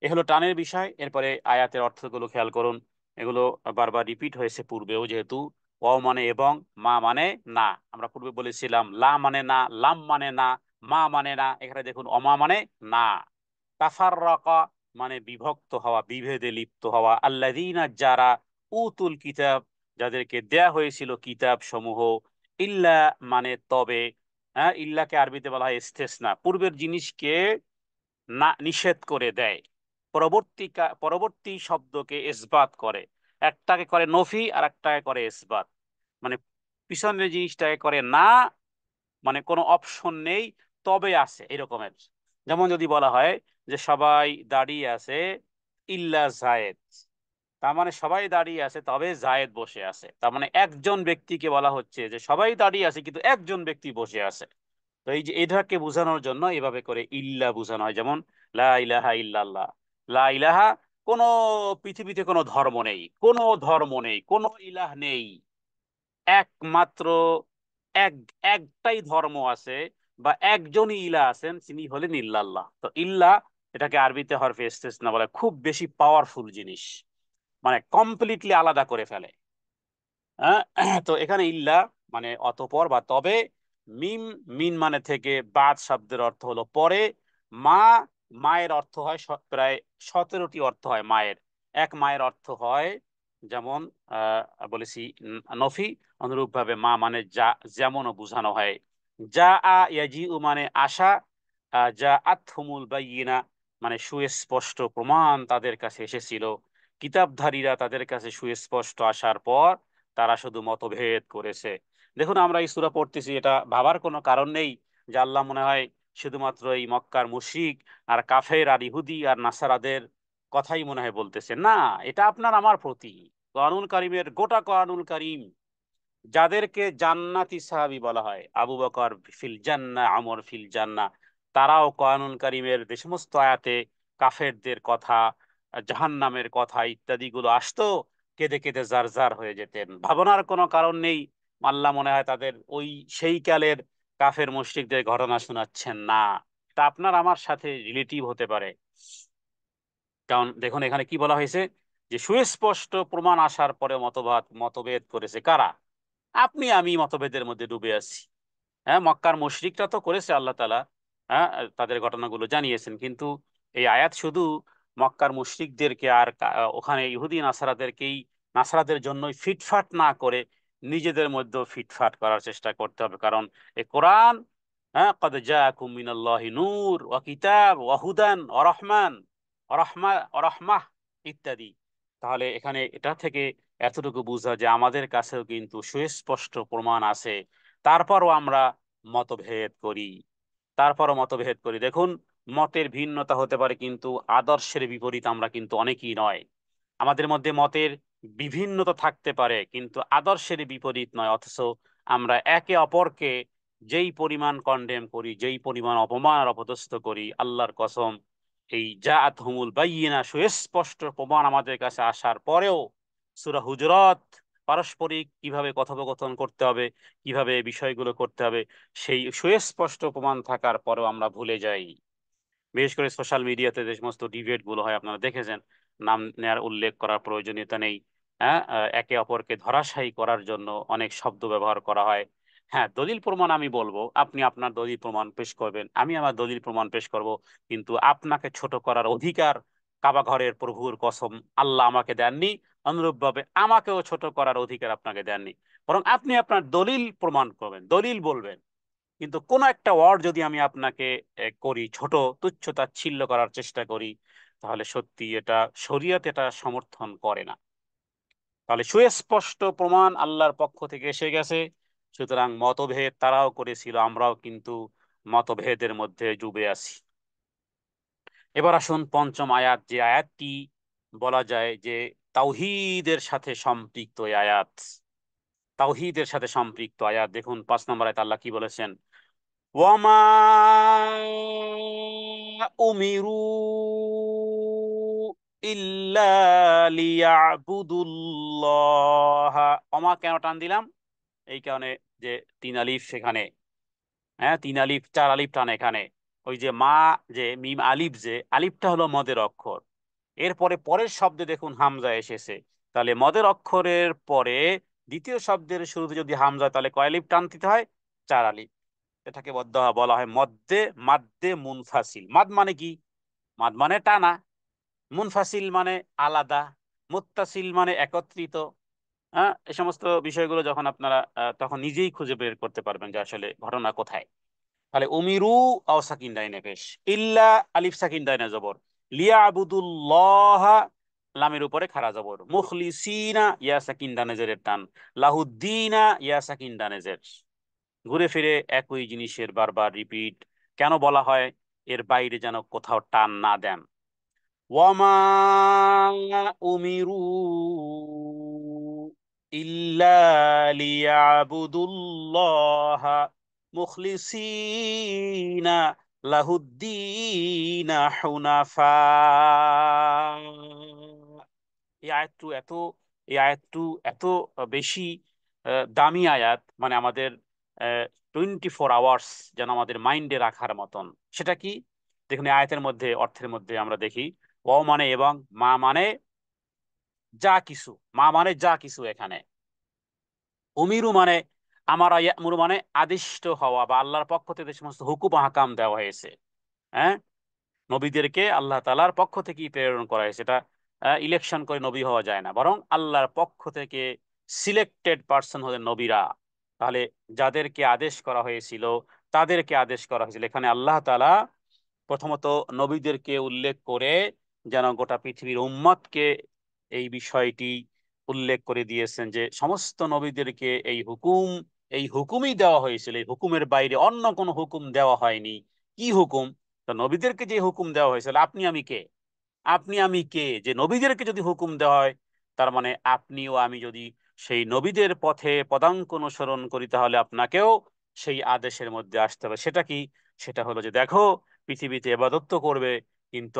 এ হলো টানের বিষয়। এরপরে আয়াতের অর্থগুলো খেয়াল করুন, এগুলো বারবার রিপিট হয়েছে পূর্বেও, যেহেতু অ মানে এবং, মা মানে না। আমরা পূর্বে বলেছিলাম লা মানে না, লাম মানে না, মা মানে না। এখানে দেখুন অমা মানে না। তাফাররাকা মানে বিভক্ত হওয়া, বিভেদে লিপ্ত হওয়া। আল্লাযীনা যারা, উতুল কিতাব যাদেরকে দেয়া হয়েছিল কিতাব সমূহ, ইল্লা মানে তবে, হ্যাঁ, ইল্লাকে আরবিতে বলা হয় ইস্তেসনা, পূর্বের জিনিসকে না নিষেধ করে দেয়, পরবর্তী শব্দকে ইসবাত করে। একটাকে করে নফি আর একটাকে করে ইসবাত, মানে পিছনের জিনিসটাকে করে না, মানে কোনো অপশন নেই তবে আছে এরকমের। যেমন যদি বলা হয় যে সবাই দাঁড়িয়ে আছে ইল্লা জায়েদ, তার মানে সবাই দাঁড়িয়ে আছে তবে জায়েদ বসে আছে, তার মানে একজন ব্যক্তিকে বলা হচ্ছে যে সবাই দাঁড়িয়ে আছে কিন্তু একজন ব্যক্তি বসে আছে। তো এই যে এটাকে বোঝানোর জন্য এভাবে করে ইল্লা বোঝানো হয়। যেমন লা ইলাহা ইল্লাল্লাহ, লা ইলাহা, কোনো পৃথিবীতে কোনো ধর্ম নেই, কোনো ধর্ম নেই, কোনো ইলাহ নেই, একমাত্র এক একটাই ধর্ম আছে বা একজনই ইলাহ আছেন, তিনি হলেন ইল্লাল্লাহ। তো ইল্লা এটাকে আরবিতে হরফে ইস্তেসনা বলে, খুব বেশি পাওয়ারফুল জিনিস, মানে কমপ্লিটলি আলাদা করে ফেলে। হ্যাঁ, তো এখানে ইল্লা মানে অতঃপর বা তবে, মিম, মিন মানে থেকে, বাদ শব্দের অর্থ হলো পরে, মা, মায়ের অর্থ হয় প্রায় 17টি অর্থ হয় মায়ের। এক মায়ের অর্থ হয় যেমন বলেছি নফি, অনুরূপভাবে মা মানে যা, যেমনও বোঝানো হয়। যা আ ইয়াজিউ মানে আশা, যা আতহুমুল বাইয়িনা মানে সুস্পষ্ট প্রমাণ তাদের কাছে এসেছিল। কিতাবধারীরা তাদের কাছে সুস্পষ্ট আসার পর তারা শুধু মতভেদ করেছে। দেখুন আমরা এই সূরা পড়তেছি, এটা ভাবার কোনো কারণ নেই যে আল্লাহ মনে হয় শুধুমাত্র এই মক্কার মুশরিক আর কাফের আর ইহুদি আর নাসারাদের কথাই মনে হয় বলতেছে, না, এটা আপনার আমার প্রতি। কোরআনুল কারীমের গোটা কোরআনুল কারীম, যাদেরকে জান্নাতি সাহাবী বলা হয়, আবু বকর ফিল জান্নাহ, আমর ফিল জান্নাহ, তারাও কোরআনুল কারীমের যে সমস্ত আয়াতে কাফেরদের কথা, জাহান্নামের কথা ইত্যাদি গুলো আসতো, কেঁদে কেঁদে জার জার হয়ে যেতেন। ভাবনার কোনো কারণ নেই আল্লাহ মনে হয় তাদের ওই সেই কালের কাফের মুশরিকদের ঘটনা শোনাচ্ছেন না, তা আপনার আমার সাথে রিলেটিভ হতে পারে। কারণ দেখুন এখানে কি বলা হয়েছে, যে সুস্পষ্ট প্রমাণ আসার পরে মতভেদ করেছে কারা, আপনি আমি মতভেদের মধ্যে ডুবে আছি। হ্যাঁ, মক্কার মুশরিকরা তো করেছে, আল্লাহ তাআলা হ্যাঁ তাদের ঘটনাগুলো জানিয়েছেন, কিন্তু এই আয়াত শুধু মক্কার মুশরিকদেরকে আর ওখানে ইহুদি নাসারাদেরকেই, নাসারাদের জন্যই ফিটফাট না করে নিজেদের মধ্যেও ফিটফাট করার চেষ্টা করতে হবে। কারণ এই কোরআন, হ্যাঁ, কদ জাআকুম মিনাল্লাহি নূর ওয়া কিতাব ওয়া হুদান ওয়া রহমান ওয়া রাহমাহ ইত্যাদি। তাহলে এখানে এটা থেকে এতটুকু বোঝা যে আমাদের কাছেও কিন্তু সুস্পষ্ট প্রমাণ আছে, তারপরও আমরা মতভেদ করি, তারপরও মতভেদ করি। দেখুন মতের ভিন্নতা হতে পারে কিন্তু আদর্শের বিপরীত আমরা কিন্তু অনেকেই নয়। আমাদের মধ্যে মতের বিভিন্নতা থাকতে পারে কিন্তু আদর্শের বিপরীত নয়, অথচ আমরা একে অপরকে যেই পরিমাণ কন্ডেম করি, যেই পরিমাণ অপমান আর অপদস্থ করি, আল্লাহর কসম, এই জাআত হুমুল বাইয়িনা সুস্পষ্ট প্রমাণ আমাদের কাছে আসার পরেও সূরা হুজুরাত পারস্পরিক কিভাবে কথোপকথন করতে হবে, কিভাবে বিষয়গুলো করতে হবে, সেই সুস্পষ্ট প্রমাণ থাকার পরেও আমরা ভুলে যাই। বিশেষ করে সোশ্যাল মিডিয়াতে যে সমস্ত ডিবেট গুলো হয় আপনারা দেখেছেন, নাম নেয়ার উল্লেখ করার প্রয়োজনীয়তা নেই। হ্যাঁ, একে অপরকে ধরাশায়ী করার জন্য অনেক শব্দ ব্যবহার করা হয়। হ্যাঁ, দলিল প্রমাণ আমি বলবো, আপনি আপনার দলিল প্রমাণ পেশ করবেন, আমি আমার দলিল প্রমাণ পেশ করব, কিন্তু আপনাকে ছোট করার অধিকার কাবা ঘরের প্রভুর কসম আল্লাহ আমাকে দেননি, অনুরূপভাবে আমাকেও ছোট করার অধিকার আপনাকে দেননি। বরং আপনি আপনার দলিল প্রমাণ করবেন, দলিল বলবেন, কিন্তু কোন একটা ওয়ার্ড যদি আমি আপনাকে করি ছোট, তুচ্ছ তাচ্ছিল্য করার চেষ্টা করি, তাহলে সত্যি এটা শরীয়ত এটা সমর্থন করে না। তাহলে সুস্পষ্ট প্রমাণ আল্লাহর পক্ষ থেকে এসে গেছে, সুতরাং মতভেদ তারাও করেছিল, আমরাও কিন্তু মতভেদের মধ্যে ডুবে আছি। এবার আসুন পঞ্চম আয়াত, যে আয়াতটি বলা যায় যে তাওহীদের সাথে সম্পৃক্ত এই আয়াত, তাওহীদের সাথে সম্পৃক্ত আয়াত। দেখুন 5 নম্বর আয়াত আল্লাহ কি বলেছেন, ওয়ামা উমিরু ইল্লা লিয়াবুদুল্লাহ। ওমা কেন টান দিলাম? এই কারণে যে তিন আলিফ সেখানে, হ্যাঁ, তিন আলিফ চার আলিফ টান এখানে। ওই যে মা, যে মিম আলিফ, যে আলিফটা হলো মদের অক্ষর, এরপরে পরের শব্দে দেখুন হামজা এসেছে। তাহলে মদের অক্ষরের পরে দ্বিতীয় শব্দের শুরুতে যদি হামজা, তাহলে কয় আলিফ টান দিতে হয়? চার আলিফ। এটাকে বলা হয় মদ্দে, মাদ্দে মুনফাসিল। মাদ মানে কি? মাদ মানে টানা, মুনফাসিল মানে আলাদা, মুত্তাসিল মানে একত্রিত। হ্যাঁ, এই সমস্ত বিষয়গুলো যখন আপনারা তখন নিজেই খুঁজে বের করতে পারবেন যে আসলে ঘটনা কোথায়। তাহলে উমিরু আও সাকিন ডাইনে পেশ, ইল্লা আলিফ সাকিন ডাইনে জবর, লিয়া আবুদুল্লাহ লামের উপরে খাড়া জবর, মুখলিসিনা ইয়া সাকিন ডানে জেরের টান, লাহুদ্দিনা ইয়া সাকিন ডানে জের। ঘুরে ফিরে একই জিনিসের বারবার রিপিট কেন বলা হয়? এর বাইরে যেন কোথাও টান না দেন। ওয়ামা উমিরু ইল্লা লিয়াবুদুল্লাহ মুখলিসিনা লাহুদ্দিন হুনাফা। এই আয়াতটু এত এই আয়াতটু এত বেশি দামি আয়াত, মানে আমাদের 24 আওয়ার্স যেন আমাদের মাইন্ডে রাখার মতন। সেটা কি? দেখুন এই আয়াতের মধ্যে, অর্থের মধ্যে আমরা দেখি ও মানে এবং, মা মানে যা কিছু, মা মানে যা কিছু এখানে, উমিরু মানে আমার, ইয়ামুরু মানে আদিষ্ট হওয়া বা আল্লাহর পক্ষ থেকে যে সমস্ত হুকুম হাকাম দেওয়া হয়েছে। হ্যাঁ, নবীদেরকে আল্লাহ তাআলার পক্ষ থেকেই প্রেরণ করা হয়েছে। এটা ইলেকশন করে নবী হওয়া যায় না, বরং আল্লাহর পক্ষ থেকে সিলেক্টেড পার্সন হলেন নবীরা। তাহলে যাদেরকে আদেশ করা হয়েছিল, তাদেরকে আদেশ করা হয়েছিল, এখানে আল্লাহ তাআলা প্রথমত নবীদেরকে উল্লেখ করে যেন গোটা পৃথিবীর উম্মতকে এই বিষয়টি উল্লেখ করে দিয়েছেন যে সমস্ত নবীদেরকে এই হুকুমই দেওয়া হয়েছিল, এই হুকুমের বাইরে অন্য কোনো হুকুম দেওয়া হয়নি। কি হুকুম? তো নবীদেরকে যে হুকুম দেওয়া হয়েছিল, আপনি আমি কে? আপনি আমি কে যে নবীদেরকে যদি হুকুম দেওয়া হয়, তার মানে আপনি ও আমি যদি সেই নবীদের পথে পদাঙ্ক অনুসরণ করি, তাহলে আপনাকেও সেই আদেশের মধ্যে আসতে হবে। সেটা কি? সেটা হলো যে দেখো, পৃথিবীতে ইবাদত তো করবে, কিন্তু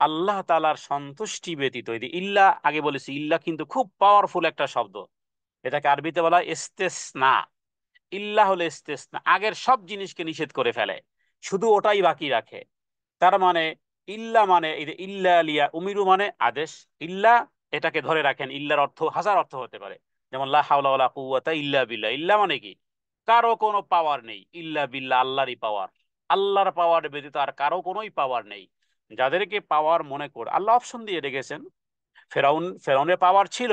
আল্লাহ তাআলার সন্তুষ্টি ব্যতীত, এই যে ইল্লা আগে বলেছি, ইল্লা কিন্তু খুব পাওয়ারফুল একটা শব্দ। এটাকে আরবিতে বলা হয় ইস্তেসনা। ইল্লা হলে ইস্তেসনা, আগের সব জিনিসকে নিষেধ করে ফেলে, শুধু ওটাই বাকি রাখে। তার মানে ইল্লা মানে এই যে ইল্লা লিয়া উমিরু মানে আদেশ, ইল্লা এটাকে ধরে রাখেন, ইল্লার অর্থ হাজার অর্থ হতে পারে। যেমন লা হাওলা ওয়ালা কুওয়াতা ইল্লা বিল্লাহ, ইল্লা মানে কি? কারো কোনো পাওয়ার নেই, ইল্লা বিল্লাহ আল্লাহরই পাওয়ার, আল্লাহর পাওয়ার ব্যতীত আর কারো কোনোই পাওয়ার নেই। যাদেরকে পাওয়ার মনে করে আল্লাহ অপশন দিয়ে রেখেছেন। ফেরাউনের পাওয়ার ছিল,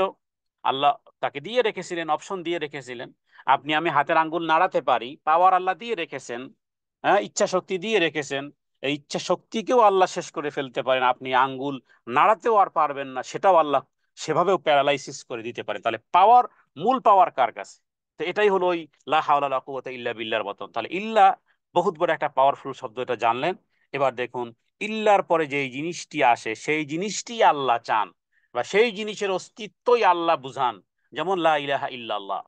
আল্লাহ তাকে দিয়ে রেখেছিলেন, অপশন দিয়ে রেখেছিলেন। আপনি আমি হাতের আঙ্গুল নাড়াতে পারি, পাওয়ার আল্লাহ দিয়ে রেখেছেন। হ্যাঁ, ইচ্ছা শক্তি দিয়ে রেখেছেন। এই ইচ্ছা শক্তিকেও আল্লাহ শেষ করে ফেলতে পারেন, আপনি আঙ্গুল নাড়াতেও আর পারবেন না, সেটাও আল্লাহ সেভাবেও প্যারালাইসিস করে দিতে পারেন। তাহলে পাওয়ার, মূল পাওয়ার কার কাছে? তো এটাই হলো ওই লা হাওলা ওয়ালা কুওয়াতা ইল্লা বিল্লাহর মতন। তাহলে ইল্লা বহুত বড় একটা পাওয়ারফুল শব্দ, এটা জানলেন। এবার দেখুন ইল্লার পরে যেই জিনিসটি আসে, সেই জিনিসটি আল্লাহ চান। বা সেই জিনিসের অস্তিত্বই আল্লাহ বুঝান, যেমন লা ইলাহা ইল্লাল্লাহ।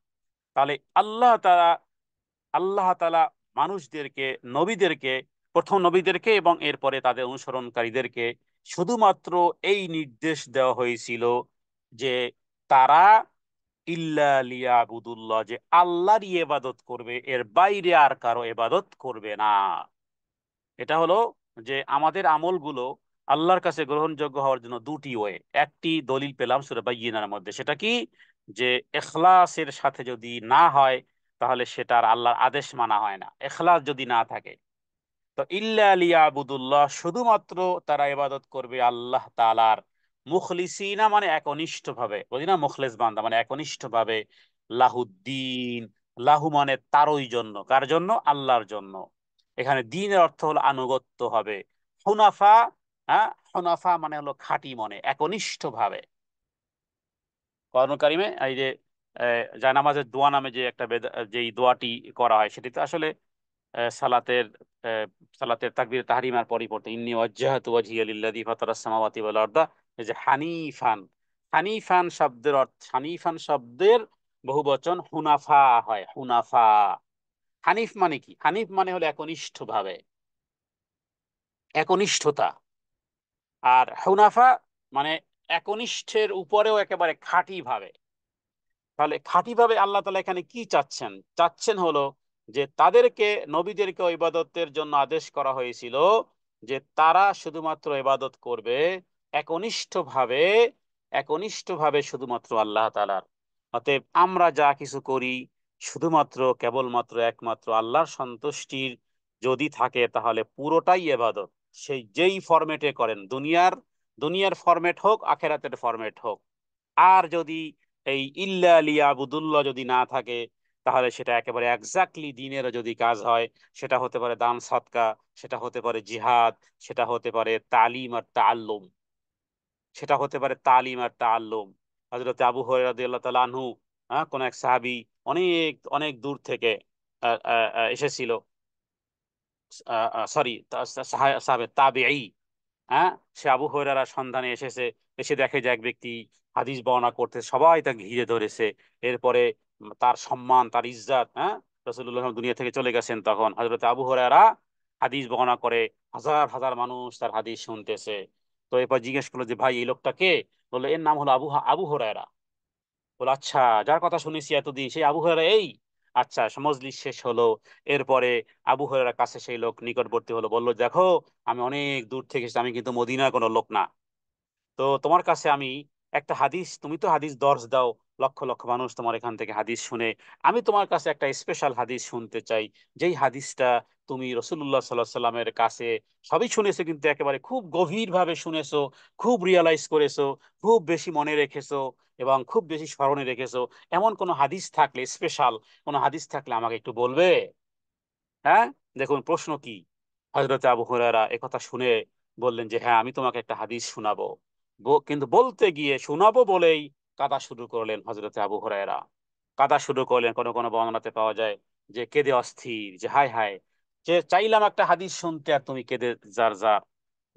তাহলে আল্লাহ তাআলা মানুষদেরকে, নবীদেরকে, প্রথম নবীদেরকে এবং এরপরে তাদের অনুসরণকারীদেরকে শুধুমাত্র এই নির্দেশ দেওয়া হয়েছিল যে তারা ইল্লা লিয়াবুদুল্লাহ, যে আল্লাহরই ইবাদত করবে, এর বাইরে আর কারো ইবাদত করবে না। এটা হলো যে আমাদের আমলগুলো আল্লাহর কাছে গ্রহণযোগ্য হওয়ার জন্য দুটি ওয়ে। একটি দলিল পেলাম সূরা বায়িনার মধ্যে, সেটা কি, যে ইখলাসের সাথে যদি না হয় তাহলে সেটা আর আল্লাহর আদেশ মানা হয় না, ইখলাস যদি না থাকে। তো ইল্লা লিয়াবুদুল্লাহ, শুধুমাত্র তারা ইবাদত করবে আল্লাহ তাআলার, মুখলিসিনা মানে একনিষ্ঠ ভাবে, বুঝি না, মুখলেস বান্দা মানে একনিষ্ঠ ভাবে, লাহুদ্দিন, লাহু মানে তারই জন্য, কার জন্য, আল্লাহর জন্য। এখানে দ্বীনের অর্থ হলো আনুগত্য হবে, হুনাফা। হ্যাঁ, হুনাফা মানে হলো খাঁটি মনে, একনিষ্ঠ ভাবে। কোরআন কারিমে এই যে জায়নামাজের দোয়া নামে যে একটা যেই দোয়াটি করা হয়, সেটি তো আসলে আহ, সালাতের আহ, সালাতের তাকবীর তাহরিমার পরিবর্তে ইন্নী ওয়াজ্জাহাতু ওয়াজহিয়া লিল্লাযী ফাতারাস সামাওয়াতি ওয়াল আরদা, এই যে হানিফান, হানিফান শব্দের বহুবচন হুনাফা হয়, হুনাফা। হানিফ মানে কি, হানিফ মানে হলো একনিষ্ঠ ভাবে, একনিষ্ঠতা। আর হুনাফা মানে একনিষ্ঠের উপরেও একেবারে খাঁটি ভাবে। তাহলে খাঁটিভাবে আল্লাহ তাআলা এখানে কি চাচ্ছেন, চাচ্ছেন হলো যে তাদেরকে, নবীদেরকে ইবাদতের জন্য আদেশ করা হয়েছিল যে তারা শুধুমাত্র ইবাদত করবে একনিষ্ঠভাবে, একনিষ্ঠভাবে শুধুমাত্র আল্লাহ তাআলার। অতএব আমরা যা কিছু করি শুধুমাত্র কেবলমাত্র একমাত্র আল্লাহর সন্তুষ্টির যদি থাকে তাহলে পুরোটাই ইবাদত। সেই যেই ফরম্যাটে করেন, দুনিয়ার দুনিয়ার ফরম্যাট হোক, আখেরাতের ফরম্যাট হোক। আর যদি এই ইল্লা লিয়াবুদুল্লাহ যদি না থাকে, তাহলে সেটা একেবারে এক্স্যাক্টলি দিনের যদি কাজ হয়, সেটা হতে পারে দান সদকা, সেটা হতে পারে জিহাদ, সেটা হতে পারে তালিম আর তাআল্লুম, সেটা হতে পারে তালিম আর তাআল্লুম। হযরত আবু হুরায়রা রাদিয়াল্লাহু তাআলা আনহু, কোন এক সাহাবী অনেক অনেক দূর থেকে এসেছিল, সরি, সাহাবে তাবিঈ, হ্যাঁ, সে আবু হুরায়রার সন্ধানে এসেছে। এসে দেখে যে এক ব্যক্তি হাদিস বর্ণনা করতে, সবাই তাকে ঘিরে ধরেছে। এরপরে তার সম্মান, তার ইজ্জত, রাসূলুল্লাহ দুনিয়া থেকে চলে গেছেন, তখন হযরত আবু হুরায়রা হাদিস বর্ণনা করে, হাজার হাজার মানুষ তার হাদিস শুনতেছে। তো এরপর জিজ্ঞেস করলো যে ভাই এই লোকটা কে? বললো এর নাম হলো আবু আবু হুরায়রা। বলে আচ্ছা, যার কথা শুনেছি এতদিন, সেই আবু হুরায়রা এই? আচ্ছা, মজলিস শেষ হলো। এরপরে আবু হুরায়রার কাছে সেই লোক নিকটবর্তী হলো, বলল দেখো, আমি অনেক দূর থেকে এসেছি, আমি কিন্তু মদিনার কোনো লোক না। তো তোমার কাছে আমি একটা হাদিস, তুমি তো হাদিস দর্শ দাও, লক্ষ লক্ষ মানুষ তোমার এখান থেকে হাদিস শুনে, আমি তোমার কাছে একটা স্পেশাল হাদিস শুনতে চাই, যেই হাদিসটা তুমি রসুল্লাহ সাল্লাহ সাল্লামের কাছে সবই শুনেছো, কিন্তু একেবারে খুব গভীর ভাবে শুনেছো, খুব রিয়ালাইজ করেছো, খুব বেশি মনে রেখেছো এবং খুব বেশি স্মরণে রেখেছো। এমন কোনো হাদিস থাকলে, স্পেশাল কোনো হাদিস থাকলে আমাকে একটু বলবে। হ্যাঁ, দেখুন প্রশ্ন কি। হযরত আবু হুরায়রা একথা শুনে বললেন যে হ্যাঁ, আমি তোমাকে একটা হাদিস শোনাবো। কিন্তু বলতে গিয়ে শোনাবো বলেই কাঁদা শুরু করলেন হযরত আবু হুরায়রা। কাঁদা শুরু করলেন, কোনো কোনো বর্ণনাতে পাওয়া যায় যে কেঁদে অস্থির, যে হায় হায়, যে চাইলাম একটা হাদিস শুনতে আর তুমি কেঁদে যার যার।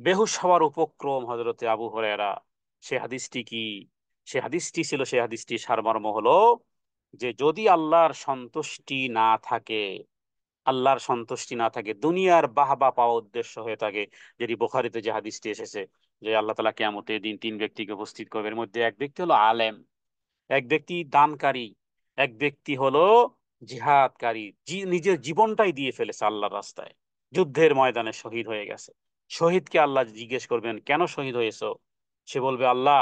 বেহুশ হওয়ার উপক্রম হযরতে আবু হুরায়রা। সে হাদিসটি কি? সে হাদিসটি ছিল, সে হাদিসটি সারমর্ম হলো যে যদি আল্লাহর সন্তুষ্টি না থাকে, আল্লাহর সন্তুষ্টি না থাকে, দুনিয়ার বাহবা পাওয়া উদ্দেশ্য হয়ে থাকে, যেটি বুখারীতে যে হাদিসটি এসেছে যে আল্লাহ তাআলা কিয়ামতের দিন তিন ব্যক্তিকে উপস্থিত করবে, এর মধ্যে এক ব্যক্তি হলো আলেম, এক ব্যক্তি দানকারী, এক ব্যক্তি হলো জিহাদকারী, নিজের জীবনটাই দিয়ে ফেলেছে আল্লাহর রাস্তায়, যুদ্ধের ময়দানে শহীদ হয়ে গেছে। শহীদকে আল্লাহ জিজ্ঞেস করবেন কেন শহীদ হয়েছো? সে বলবে আল্লাহ,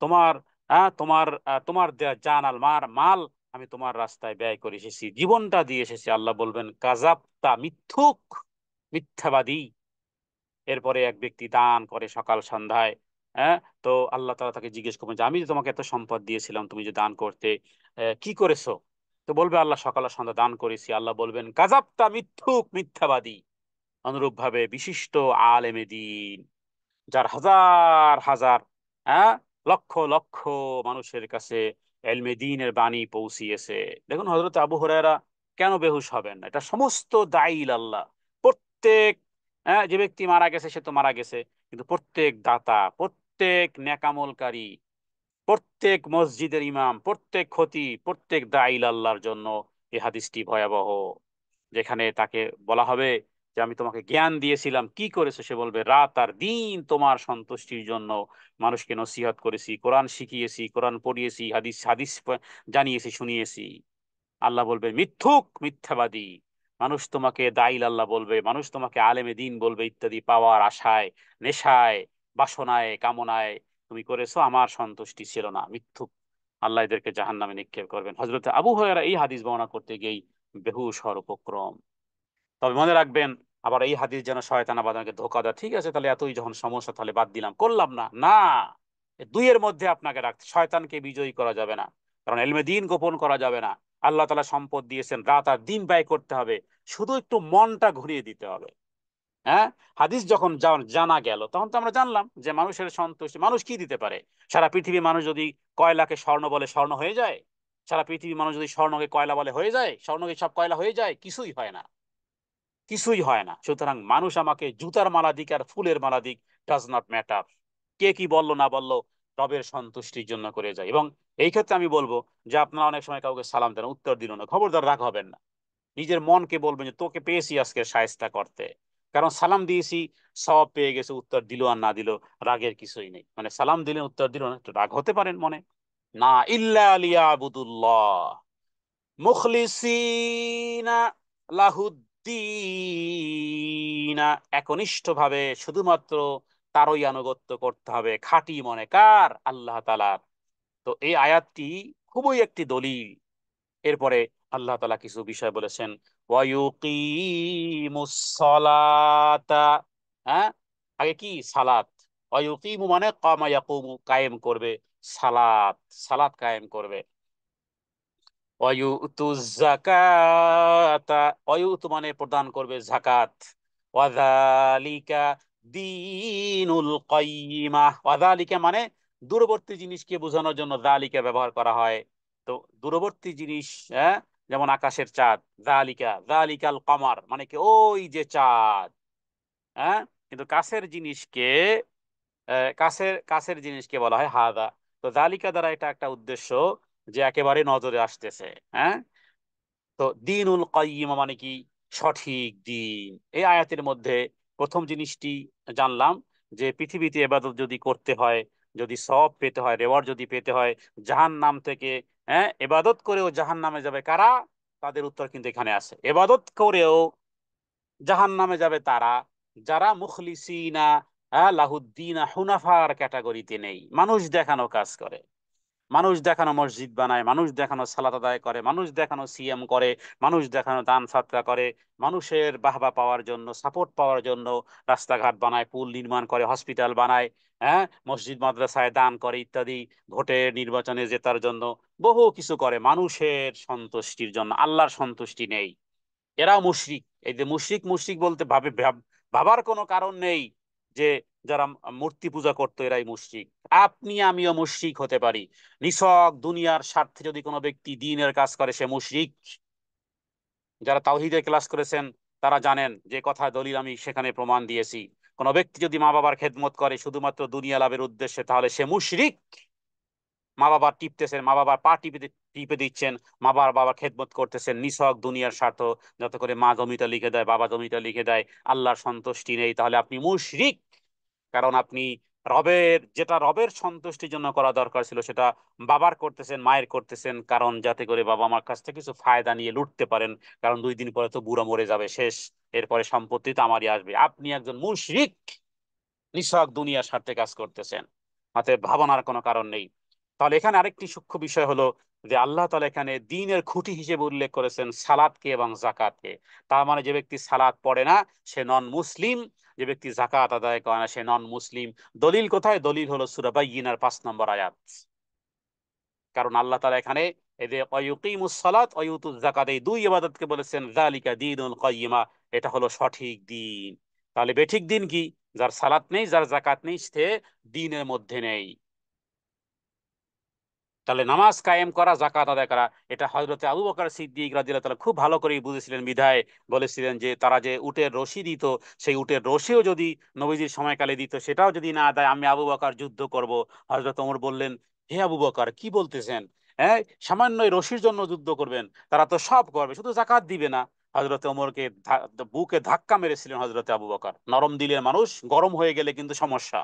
তোমার তোমার দেয়া জান আল মাল আমি তোমার রাস্তায় ব্যয় করে এসেছি, জীবনটা দিয়ে এসেছি। আল্লাহ বলবেন কাযাবতা, মিথ্যুক, মিথ্যাবাদী। এরপরে এক ব্যক্তি দান করে সকাল সন্ধ্যায়, হ্যাঁ, তো আল্লাহ তাআলা তাকে জিজ্ঞেস করবেন যে আমি যে তোমাকে এত সম্পদ দিয়েছিলাম, তুমি যে দান করতে, কি করেছো? তো বলবে আল্লাহ সকাল আর সন্ধ্যা দান করেছি। আল্লাহ বলবেন কাযাবতা, মিথ্যুক, মিথ্যাবাদী। অনুরূপ ভাবে বিশিষ্ট আলেমে দ্বীন, যার হাজার হাজার, হ্যাঁ, লক্ষ লক্ষ মানুষের কাছে এলমে দ্বীনের বাণী পৌঁছিয়েছে। দেখুন হযরত আবু হুরায়রা কেন বেহুশ হবেন না? এটা সমস্ত দায়ী আল্লাহ। প্রত্যেক, যে ব্যক্তি মারা গেছে সে তো মারা গেছে, কিন্তু প্রত্যেক দাতা, প্রত্যেক নেকামলকারী, প্রত্যেক মসজিদের ইমাম, প্রত্যেক খতিব, প্রত্যেক দাঈল আল্লাহর জন্য এই হাদিসটি ভয়াবহ। যেখানে তাকে বলা হবে যে আমি তোমাকে জ্ঞান দিয়েছিলাম, কি করেছো? সে বলবে রাত আর দিন তোমার সন্তুষ্টির জন্য মানুষকে নসিহত করেছি, কোরআন শিখিয়েছি, কোরআন পড়িয়েছি, হাদিস হাদিস জানিয়েছি, শুনিয়েছি। আল্লাহ বলবে মিথ্যুক, মিথ্যাবাদী। মানুষ তোমাকে দাইল আল্লাহ বলবে, মানুষ তোমাকে আলেমে দিন বলবে ইত্যাদি, পাওয়ার আশায়, নেশায়, বাসনায়, কামনায় তুমি করেছো, আমার সন্তুষ্টি ছিল না, মিথ্যুক। আল্লাহ এদেরকে জাহান্নামে নিক্ষেপ করবেন। হযরত আবু হুরায়রা এই হাদিস বর্ণনা করতে গিয়েই বেহুশ হওয়ার উপক্রম। তবে মনে রাখবেন, আবার এই হাদিস যেন শয়তান আবার আমাকে ধোঁকা দেয়, ঠিক আছে তাহলে এতই যখন সমস্যা তাহলে বাদ দিলাম, করলাম না, না। এ দুইয়ের মধ্যে আপনাকে রাখতে, শয়তানকে বিজয়ী করা যাবে না, কারণ এলমে দিন গোপন করা যাবে না। আল্লাহ তাআলা সম্পদ দিয়েছেন, রাত আর দিন ব্যয় করতে হবে, শুধু একটু মনটা ঘুরিয়ে দিতে হবে। হ্যাঁ, হাদিস যখন জানা গেল, তখন তো আমরা জানলাম যে মানুষের সন্তুষ্টি, মানুষ কি দিতে পারে? সারা পৃথিবী মানুষ যদি কয়লাকে স্বর্ণ বলে, স্বর্ণ হয়ে যায়? সারা পৃথিবী মানুষ যদি স্বর্ণকে কয়লা বলে, হয়ে যায়? স্বর্ণকে সব কয়লা হয়ে যায়? কিছুই হয় না, কিছুই হয় না। সুতরাং মানুষ আমাকে জুতার মালা দিক আর ফুলের মালা দিক, ডাজ নট ম্যাটার। কে কি বললো না বললো, রবের সন্তুষ্টির জন্য করে যায়। এবং এই ক্ষেত্রে আমি বলবো যে আপনারা অনেক সময় কাউকে সালাম দেন, উত্তর দিল না, খবরদার রাগ হবেন না। নিজের মনকে বলবেন যে তোকে পেয়েছি আজকে শায়েস্তা করতে, কারণ সালাম দিয়েছি, সওয়াব পেয়ে গেছে, উত্তর দিল আর না দিল রাগের কিছুই নেই। মানে সালাম দিলেন, উত্তর দিল না, একটু রাগ হতে পারেন মনে, না। ইল্লা লিয়াবুদুল্লাহ মুখলিসিনা লাহুদ্দিনা, একনিষ্ঠভাবে শুধুমাত্র তারই আনুগত্য করতে হবে, খাঁটি মনে, কার? আল্লাহ তাআলার। তো এই আয়াতটি খুবই একটি দলিল। এরপরে আল্লাহ তাআলা কিছু বিষয় বলেছেন, ওয়ায়ুকিমুস সালাতা। হ্যাঁ, আগে কি? সালাত। ওয়ায়ুকিমু মানে কামা ইয়াকুমু, কায়েম করবে, সালাত, সালাত কায়েম করবে। অয়ুতু জাকাতা, অয়ুতু মানে প্রদান করবে জাকাত। ওয়াযালিকা দীনুল কাইয়্যিমা, ওয়াযালিকা মানে দূরবর্তী জিনিসকে বোঝানোর জন্য যালিকা ব্যবহার করা হয়। তো দূরবর্তী জিনিস, হ্যাঁ, যেমন আকাশের চাঁদ, যালিকা, যালিকাল কমার মানে কি? ওই যে চাঁদ। হ্যাঁ, কিন্তু কাছের জিনিসকে, কাছের কাছের জিনিসকে বলা হয় হাদা। তো যালিকা দ্বারা এটা একটা উদ্দেশ্য যে একেবারে নজরে আসতেছে। হ্যাঁ, তো দিনুল কাইয়্যিম মানে কি? সঠিক দিন। এই আয়াতের মধ্যে প্রথম জিনিসটি জানলাম যে পৃথিবীতে ইবাদত যদি করতে হয়, যদি সওয়াব পেতে হয়, রেওয়ার্ড যদি পেতে হয়, জাহান্নাম থেকে, হ্যাঁ, ইবাদত করেও জাহান্নামে যাবে কারা? তাদের উত্তর কিন্তু এখানে আছে। ইবাদত করেও জাহান্নামে যাবে তারা যারা মুখলিসিনা লাহুদ্দিনা হুনাফার ক্যাটাগরিতে নেই, মানুষ দেখানো কাজ করে, মানুষ দেখানো মসজিদ বানায়, মানুষ দেখানো সালাত আদায় করে, মানুষ দেখানো সিএম করে, মানুষ দেখানো দান সাদকা করে, মানুষের বাহবা পাওয়ার জন্য, সাপোর্ট পাওয়ার জন্য রাস্তাঘাট বানায়, পুল নির্মাণ করে, হসপিটাল বানায়, হ্যাঁ, মসজিদ মাদ্রাসায় দান করে ইত্যাদি, ভোটে নির্বাচনে জেতার জন্য বহু কিছু করে, মানুষের সন্তুষ্টির জন্য। আল্লাহর সন্তুষ্টি নেই, এরা মুশরিক। এই যে মুশরিক, মুশরিক বলতে ভাবার কোনো কারণ নেই যে যারা মূর্তি পূজা করতো এরাই মুশরিক। আপনি আমিও মুশরিক হতে পারি। নিছক দুনিয়ার স্বার্থে যদি কোনো ব্যক্তি দ্বীনের কাজ করে, সে মুশরিক। যারা তাওহীদের ক্লাস করেছেন তারা জানেন যে কথা দলিল আমি সেখানে প্রমাণ দিয়েছি। কোনো ব্যক্তি যদি মা বাবার খেদমত করে শুধুমাত্র দুনিয়া লাভের উদ্দেশ্যে, তাহলে সে মুশরিক। মা বাবা টিপতেছেন, মা বাবার পা টিপে টিপে দিচ্ছেন, মা বাবার খেদমত করতেছেন নিছক দুনিয়ার স্বার্থ, যাতে করে মা জমিটা লিখে দেয়, বাবা জমিটা লিখে দেয়, আল্লাহর সন্তুষ্টি নেই, তাহলে আপনি মুশরিক। কারণ আপনি যেটা রবের সন্তুষ্টির জন্য করা দরকার ছিল সেটা বাবার করতেছেন, মায়ের করতেছেন, কারণ যাতে করে বাবা মার কাছ থেকে কিছু ফায়দা নিয়ে লুটতে পারেন। কারণ 2 দিন পরে তো বুড়া মরে যাবে, শেষ, এরপরে সম্পত্তি তো আমারই আসবে। আপনি একজন মুশরিক, নিছক দুনিয়ার স্বার্থে কাজ করতেছেন, অতএব ভাবনার কোনো কারণ নেই। তাহলে এখানে আরেকটি সূক্ষ্ম বিষয় হলো যে আল্লাহ তাআলা এখানে দ্বীনের খুঁটি হিসেবে উল্লেখ করেছেন সালাতকে এবং যাকাতকে। তার মানে যে ব্যক্তি সালাত পড়ে না সে নন মুসলিম, যে ব্যক্তি যাকাত আদায় করে না সে নন মুসলিম। দলিল কোথায়? দলিল হলো সূরা বাইয়িনার 5 নম্বর আয়াত। কারণ আল্লাহ তাআলা এখানে এই যে ওয়ায়ুকিমুস সালাত ওয়ায়ুতুজ যাকাত, এই দুই ইবাদতকে বলেছেন যালিকা দীনুল কাইয়্যিমা, এটা হলো সঠিক দিন। তাহলে বেঠিক দিন কি? যার সালাত নেই, যার যাকাত নেই, সে দ্বীনের মধ্যে নেই। তাহলে নামাজ কায়েম করা, যাকাত আদায় করা, এটা হযরতে আবু বকর সিদ্দিক রাদিয়াল্লাহু তাআলা খুব ভালো করেই বুঝেছিলেন, বিধায় বলেছিলেন যে তারা যে উটের রশি দিত, সেই উটের রশিও যদি নবীজির সময়কালে দিত, সেটাও যদি না দেয়, আমি আবু বকর যুদ্ধ করব। হযরত ওমর বললেন হে আবু বকর, কি বলতেছেন? হ্যাঁ, সামান্য এই রশির জন্য যুদ্ধ করবেন? তারা তো সব করবে, শুধু জাকাত দিবে না। হজরতে ওমরকে বুকে ধাক্কা মেরেছিলেন হজরতে আবু বকর। নরম দিলের মানুষ, গরম হয়ে গেলে কিন্তু সমস্যা।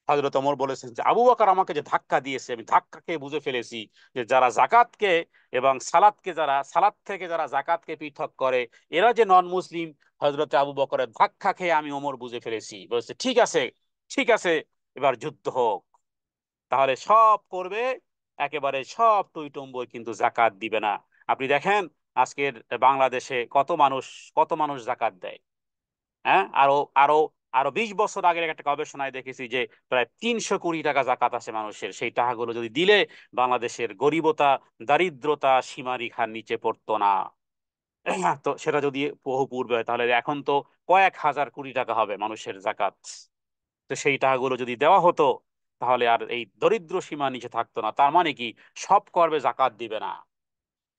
হযরত ওমর বলেছেন যে আবু বকর আমাকে যে ধাক্কা দিয়েছে, আমি ধাক্কা খেয়ে বুঝে ফেলেছি যে যারা জাকাতকে এবং সালাতকে, যারা সালাত থেকে যারা জাকাতকে পৃথক করে, এরা যে নন মুসলিম। হযরত আবু বকরের ধাক্কা খেয়ে আমি ওমর বুঝে ফেলেছি। বলেছে ঠিক আছে, ঠিক আছে, এবার যুদ্ধ হোক। তাহলে সব করবে, একেবারে সব টইটম্বর, কিন্তু জাকাত দিবে না। আপনি দেখেন আজকের বাংলাদেশে কত মানুষ জাকাত দেয়। হ্যাঁ, আরো আরো আরো 20 বছর আগের একটা গবেষণায় দেখেছি যে প্রায় 300 কোটি টাকা জাকাত আছে মানুষের। সেই টাকাগুলো যদি দিলে বাংলাদেশের গরিবতা, দারিদ্রতা সীমারেখার নিচে পড়তো না। তো সেটা যদি বহু পূর্বে হয়, তাহলে এখন তো কয়েক হাজার কোটি টাকা হবে মানুষের জাকাত। তো সেই টাকাগুলো যদি দেওয়া হতো, তাহলে আর এই দরিদ্র সীমার নিচে থাকতো না। তার মানে কি, সব করবে, জাকাত দিবে না।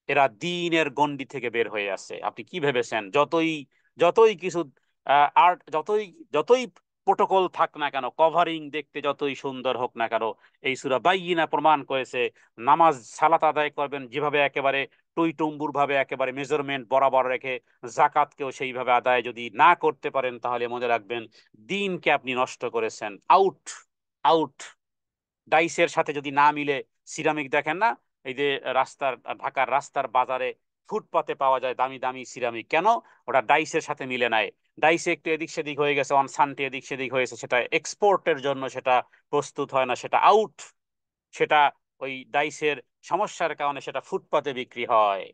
এরা দিনের গণ্ডি থেকে বের হয়ে আসছে। আপনি কি ভেবেছেন, যতই যতই কিছু আর্ট, যতই প্রোটোকল থাক না কেন, কভারিং দেখতে যতই সুন্দর হোক না কেন, এই সূরা বাইয়িনা প্রমাণ করেছে নামাজ সালাত আদায় করবেন যেভাবে, একেবারে টইটুম্বুর ভাবে, একেবারে মেজারমেন্ট বরাবর রেখে, জাকাতকেও সেইভাবে আদায় যদি না করতে পারেন, তাহলে মনে রাখবেন দিনকে আপনি নষ্ট করেছেন। Out, out. ডাইসের সাথে যদি না মিলে, সিরামিক দেখেন না, এই যে রাস্তার, ঢাকার রাস্তার বাজারে ফুটপাতে পাওয়া যায় দামি দামি সিরামিক, কেন? ওটা ডাইসের সাথে মিলে নাই। ডাইসে একটু এদিক সেদিক হয়ে গেছে, অন সানটে এদিক সেদিক হয়েছে, সেটা এক্সপোর্টের জন্য সেটা প্রস্তুত হয় না, সেটা আউট। সেটা ওই ডাইসের সমস্যার কারণে সেটা ফুটপাতে বিক্রি হয়।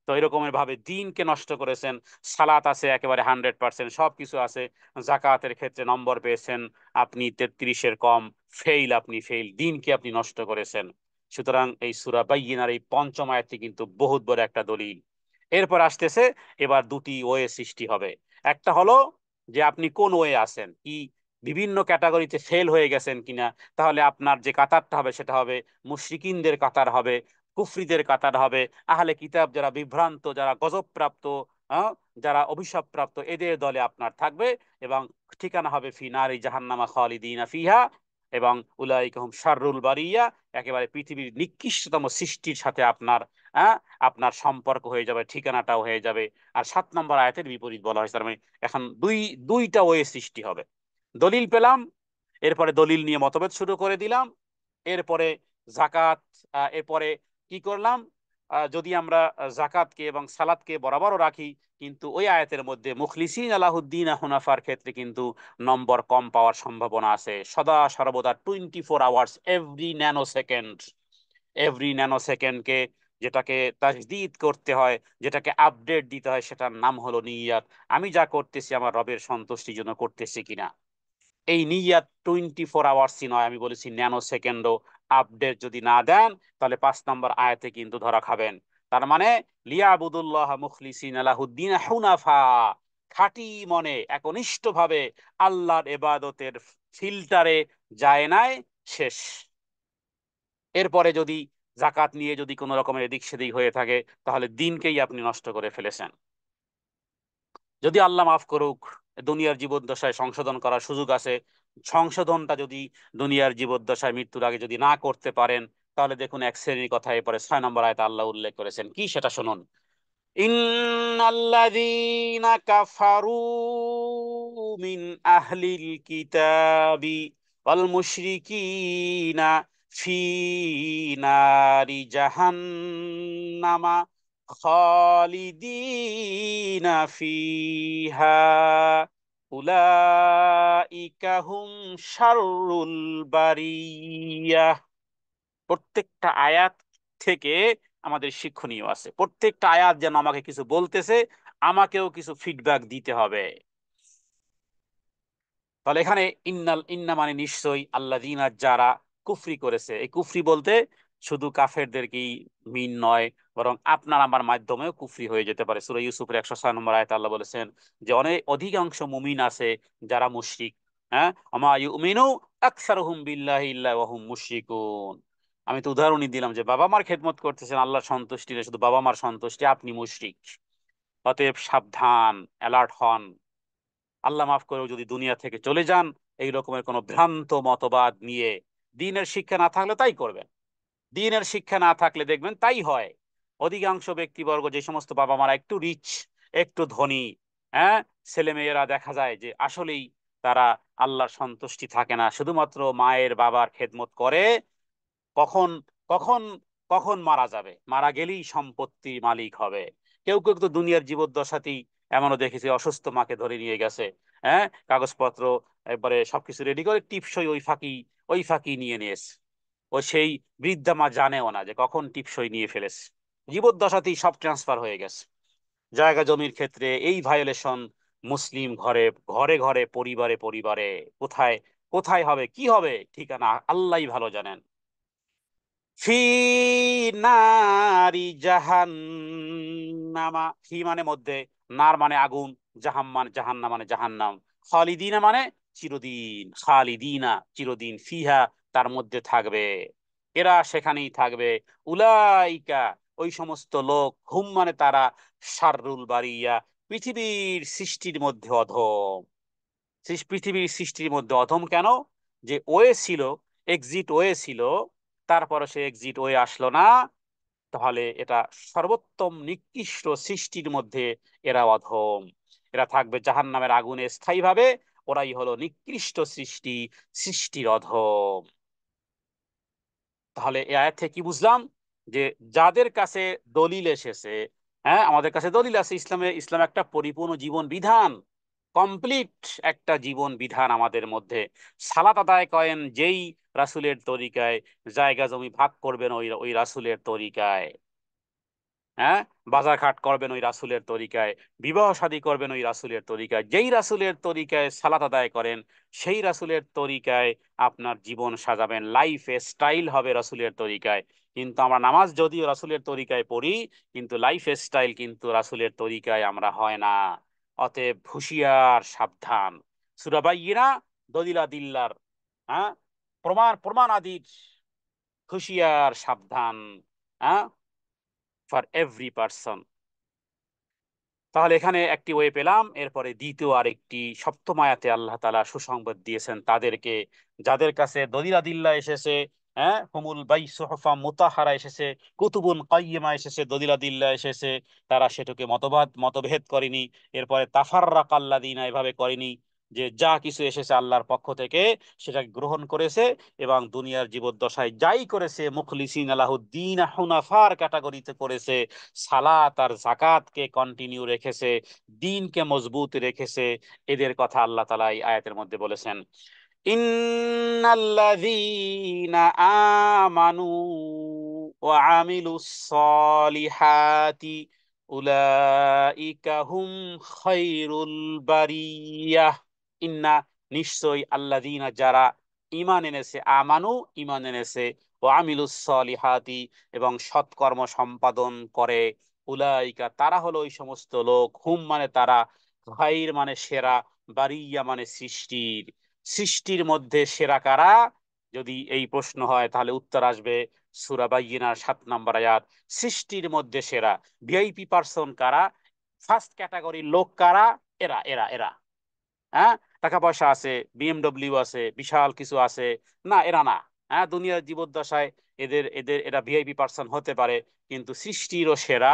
তো এরকমের ভাবে দিনকে নষ্ট করেছেন। সালাত আছে একেবারে 100%, সবকিছু আছে। জাকাতের ক্ষেত্রে নম্বর পেয়েছেন আপনি 33-এর কম। ফেইল, আপনি ফেইল, দিনকে আপনি নষ্ট করেছেন। সুতরাং এই সূরা বাইয়িনার এই পঞ্চম আয়াতটি কিন্তু বহুত বড় একটা দলিল। এরপর আসতেছে, এবার দুটি ওয়ে সৃষ্টি হবে। একটা হলো যে আপনি কোন ওয়ে আছেন, কি বিভিন্ন ক্যাটাগরিতে ফেল হয়ে গেছেন কিনা। তাহলে আপনার যে কাতারটা হবে সেটা হবে মুশরিকিনদের কাতার হবে, কুফরিদের কাতার হবে, আহলে কিতাব যারা বিভ্রান্ত, যারা গজবপ্রাপ্ত, আহ, যারা অভিশাপপ্রাপ্ত, এদের দলে আপনার থাকবে। এবং ঠিকানা হবে ফি নারি জাহান্নামা খালিদিনা ফিহা, এবং উলাইকা হুম শাররুল বারিয়া, একেবারে পৃথিবীর নিকৃষ্টতম সৃষ্টির সাথে আপনার আপনার সম্পর্ক হয়ে যাবে, ঠিকানাটাও হয়ে যাবে। আর 7 নম্বর আয়াতের বিপরীত বলা হয়েছে। তার মানে এখন দুইটা ওয়ে সৃষ্টি হবে। দলিল পেলাম, এরপরে দলিল নিয়ে মতভেদ শুরু করে দিলাম। এরপরে জাকাত, এরপরে কি করলাম, যদি আমরা জাকাতকে এবং সালাতকে বরাবরও রাখি, কিন্তু ওই আয়াতের মধ্যে মুখলিসিন আলাহুদ্দিন হুনাফার ক্ষেত্রে কিন্তু নম্বর কম পাওয়ার সম্ভাবনা আছে। সদা সর্বদা 24 আওয়ার্স, এভরি ন্যানো সেকেন্ডকে যেটাকে তাজদিদ করতে হয়, যেটাকে আপডেট দিতে হয়, সেটার নাম হলো নিয়াত। আমি যা করতেছি আমার রবের সন্তুষ্টির জন্য করতেছি কিনা। এই নিয়াত 24 আওয়ার্সই নয়, আমি বলেছি ন্যানো সেকেন্ডও। আপডেট যদি না দেন, তাহলে 5 নম্বর আয়াতে কিন্তু ধরা খাবেন। তার মানে লিয়াবুদুল্লাহ মুখলিসিন আলাহুদ্দিন হুনাফা, খাঁটি মনে একনিষ্ঠ ভাবে আল্লাহর ইবাদতের ফিল্টারে যায় নাই, শেষ। এরপরে যদি জাকাত নিয়ে যদি কোনো রকমের এদিক সেদিক হয়ে থাকে, তাহলে দিনকেই আপনি নষ্ট করে ফেলেছেন। যদি আল্লাহ মাফ করুক, দুনিয়ার জীবদ্দশায় সংশোধন করার সুযোগ আছে। সংশোধনটা যদি দুনিয়ার জীবদ্দশায় মৃত্যুর আগে যদি না করতে পারেন, তাহলে দেখুন এক শ্রেণীর কথা এরপরে 6 নম্বর আয়াতে আল্লাহ উল্লেখ করেছেন, কি সেটা শুনুন। ইন্নাল্লাযীনা কাফারু মিন আহলিল কিতাবি ওয়াল মুশরিকিনা ফি নারি জাহান্নামা খালিদিনা ফিহা উলাইকা হুম শাররুল বারিয়াহ। প্রত্যেকটা আয়াত থেকে আমাদের শিক্ষণীয় আছে। প্রত্যেকটা আয়াত যেন আমাকে কিছু বলতেছে, আমাকেও কিছু ফিডব্যাক দিতে হবে। তাহলে এখানে ইন্না মানে নিশ্চয়ই, আল্লাযীনা যারা কুফরি করেছে, এই কুফরি বলতে শুধু কাফেরদেরকেই মিন নয়, বরং আপনার আমার মাধ্যমেও কুফরি হয়ে যেতে পারে। সূরা ইউসুফের 106 নম্বর আয়াতে আল্লাহ বলেছেন যে অনেক অধিকাংশ মুমিন আছে যারা মুশরিক। হ্যাঁ, আমা ইউমিনু আকসারুহুম বিল্লাহি ইল্লা ওয়া হুম মুশরিকুন। আমি তো উদাহরণই দিলাম যে বাবা মার খেদমত করতেছেন আল্লাহর সন্তুষ্টি নেই, শুধু বাবা মার সন্তুষ্টি, আপনি মুশরিক। অতএব সাবধান, অ্যালার্ট হন। আল্লাহ মাফ করেও যদি দুনিয়া থেকে চলে যান এই রকমের কোনো ভ্রান্ত মতবাদ নিয়ে, দিনের শিক্ষা না থাকলে তাই করবেন। দিনের শিক্ষা না থাকলে দেখবেন তাই হয়। অধিকাংশ ব্যক্তিবর্গ, যে সমস্ত বাবা মারা একটু রিচ, একটু ধনী, হ্যাঁ, ছেলে মেয়েরা দেখা যায় যে আসলেই তারা আল্লাহর সন্তুষ্টি থাকে না, শুধুমাত্র মায়ের বাবার খেদমত করে। কখন কখন কখন মারা যাবে, মারা গেলেই সম্পত্তি মালিক হবে। কেউ কেউ তো দুনিয়ার জীবদ্দশাতেই এমনও দেখেছি, অসুস্থ মাকে ধরে নিয়ে গেছে, হ্যাঁ, কাগজপত্র একবারে সবকিছু রেডি করে টিপসই ওই ফাঁকি নিয়ে নিয়েছে। ও সেই বৃদ্ধা মা জানেও না যে কখন টিপসই নিয়ে ফেলেছে, জীবদ্দশাতেই সব ট্রান্সফার হয়ে গেছে। জায়গা জমির ক্ষেত্রে এই ভায়োলেশন মুসলিম ঘরে ঘরে ঘরে, পরিবারে পরিবারে। কোথায় কোথায় হবে, কি হবে, ঠিকানা আল্লাহই ভালো জানেন। ফি নারি জাহান্নামা, ফি মানে মধ্যে, নার মানে আগুন, জাহান্নাম মানে জাহান্নাম, খালিদিনা মানে চিরদিন, খালিদিনা চিরদিন, ফিহা তার মধ্যে থাকবে, এরা সেখানেই থাকবে। উলাইকা ওই সমস্ত লোক, হুম মানে তারা, শাররুল বারিয়া পৃথিবীর সৃষ্টির মধ্যে অধম। পৃথিবীর সৃষ্টির মধ্যে অধম কেন? যে ওয়ে ছিল, এক্সিট ওয়ে ছিল, তারপরে সে এক্সিট ওয়ে আসলো না, তাহলে এটা সর্বোত্তম নিকৃষ্ট সৃষ্টির মধ্যে এরা অধম। এরা থাকবে জাহান্নামের আগুনে স্থায়ীভাবে। ওরাই হলো নিকৃষ্ট সৃষ্টি, সৃষ্টির অধম। তাহলে এই আয়াত থেকে কি বুঝলাম? যে যাদের কাছে দলিল এসেছে, হ্যাঁ, আমাদের কাছে দলিল আছে, ইসলাম একটা পরিপূর্ণ জীবন বিধান, কমপ্লিট একটা জীবন বিধান আমাদের মধ্যে। সালাত আদায় করেন যেই রাসূলের তরিকায়, জায়গা জমি ভাগ করবেন ওই ওই রাসূলের তরিকায়, হ্যাঁ, বাজার ঘাট করবেন ওই রাসূলের তরিকায়, বিবাহ শাদী করবেন ওই রাসূলের তরিকায়, যেই রাসূলের তরিকায় সালাত আদায় করেন সেই রাসূলের তরিকায় আপনার জীবন সাজাবেন, লাইফ স্টাইল হবে রাসূলের তরিকায়। কিন্তু আমরা নামাজ যদিও রাসূলের তরিকায় পড়ি, কিন্তু লাইফ স্টাইল কিন্তু রাসূলের তরিকায় আমরা হয় না। অতএব হুঁশিয়ার সাবধান। সূরা বাইয়িনা, দলিল আদিল্লার, হ্যাঁ, প্রমাণ প্রমাণ আদির হুঁশিয়ার সাবধান, হ্যাঁ, ফর এভরি পার্সন। তাহলে এখানে একটি ওয়ে পেলাম। এরপরে দ্বিতীয় আরেকটি, সপ্তম আয়াতে আল্লাহ তাআলা সুসংবাদ দিয়েছেন তাদেরকে, যাদের কাছে দলিল আদিল্লাহ এসেছে, হ্যাঁ, হুমুল বাই সুহফা মুতাহারা এসেছে, কুতুবুন কাইয়্যিমা এসেছে, দলিল আদিল্লাহ এসেছে, তারা সেটাকে মতভেদ করেনি। এরপরে তাফাররাকাল্লাযিনা, এভাবে করেনি যে যা কিছু এসেছে আল্লাহর পক্ষ থেকে সেটাকে গ্রহণ করেছে, এবং দুনিয়ার জীবদ্দশায় যাই করেছে মুখলিসিন আলাহুদ্দিন হুনাফার ক্যাটাগরিতে করেছে, সালাত আর জাকাতকে কন্টিনিউ রেখেছে, দিনকে মজবুত রেখেছে। এদের কথা আল্লাহ তাআলা এই আয়াতের মধ্যে বলেছেন। ইন্নাল্লাযীনা আমানু ওয়া আমিলুস সলিহাতি উলাইকা হুম খায়রুল বারিয়াহ। ইন্না নিশ্চয়ই, আল্লাযীনা যারা, ঈমান এনেছে, আমানু ঈমান এনেছে, ও আমিলুস সলিহাতি এবং সৎকর্ম সম্পাদন করে, উলাইকা তারা হলো ওই সমস্ত লোক, হুম মানে তারা, খাইর মানে সেরা, বারিয়া মানে সৃষ্টির, সৃষ্টির মধ্যে সেরা কারা? যদি এই প্রশ্ন হয় তাহলে উত্তর আসবে সূরা বাইয়িনার 7 নম্বর আয়াত। সৃষ্টির মধ্যে সেরা, ভিআইপি পার্সন কারা, ফার্স্ট ক্যাটাগরির লোক কারা? এরা এরা এরা, হ্যাঁ, টাকা পয়সা আছে, বিএমডব্লিউ আছে, বিশাল কিছু আছে, না এরা না। হ্যাঁ, দুনিয়ার জীবদ্দশায় এরা ভিআইপি পার্সন হতে পারে, কিন্তু সৃষ্টিরও সেরা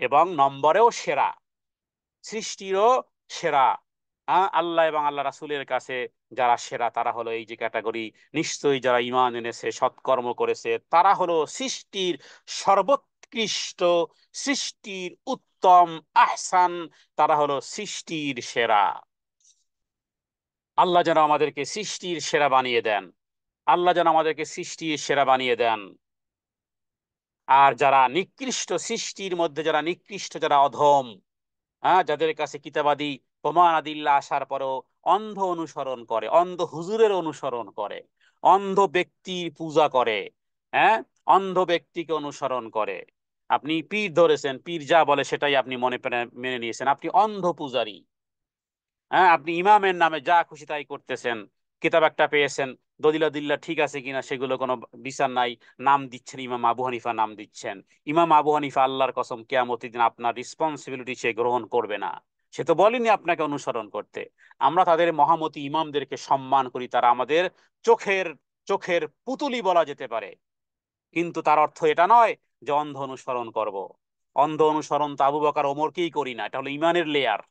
এবং নম্বরেও সেরা, সৃষ্টিরও সেরা। আল্লাহ এবং আল্লাহ রাসূলের কাছে যারা সেরা তারা হলো এই যে ক্যাটাগরি। নিশ্চয়ই যারা ঈমান এনেছে, সৎকর্ম করেছে, তারা হলো সৃষ্টির সর্বোৎকৃষ্ট, সৃষ্টির উত্তম, আহসান, তারা হলো সৃষ্টির সেরা। আল্লাহ যেন আমাদেরকে সৃষ্টির সেরা বানিয়ে দেন, আল্লাহ যেন আমাদেরকে সৃষ্টির সেরা বানিয়ে দেন। আর যারা নিকৃষ্ট, সৃষ্টির মধ্যে যারা নিকৃষ্ট, যারা অধম, হ্যাঁ, যাদের কাছে কিতাবাদি প্রমাণ আদিল্লা আসার পরও অন্ধ অনুসরণ করে, অন্ধ হুজুরের অনুসরণ করে, অন্ধ ব্যক্তির পূজা করে, হ্যাঁ, অন্ধ ব্যক্তিকে অনুসরণ করে। আপনি পীর ধরেছেন, পীর যা বলে সেটাই আপনি মনে প্রাণে মেনে নিয়েছেন, আপনি অন্ধ পূজারী। হ্যাঁ, আপনি ইমামের নামে যা খুশি তাই করতেছেন। কিতাব একটা পেয়েছেন, দলিলাদিল্লা ঠিক আছে কিনা সেগুলো কোনো বিচার নাই, নাম দিচ্ছেন ইমাম আবু হানিফা, নাম দিচ্ছেন। ইমাম আবু হানিফা আল্লাহর কসম কিয়ামতের দিন আপনার রিসপন্সিবিলিটি সে গ্রহণ করবে না। সে তো বলেনি আপনাকে অনুসরণ করতে। আমরা তাদের মহামতি ইমামদেরকে সম্মান করি, তারা আমাদের চোখের চোখের পুতুলি বলা যেতে পারে, কিন্তু তার অর্থ এটা নয় যে অন্ধ অনুসরণ করব। অন্ধ অনুসরণ তো আবু বকর ওমরকেই করি না, এটা হলো ইমানের লেয়ার।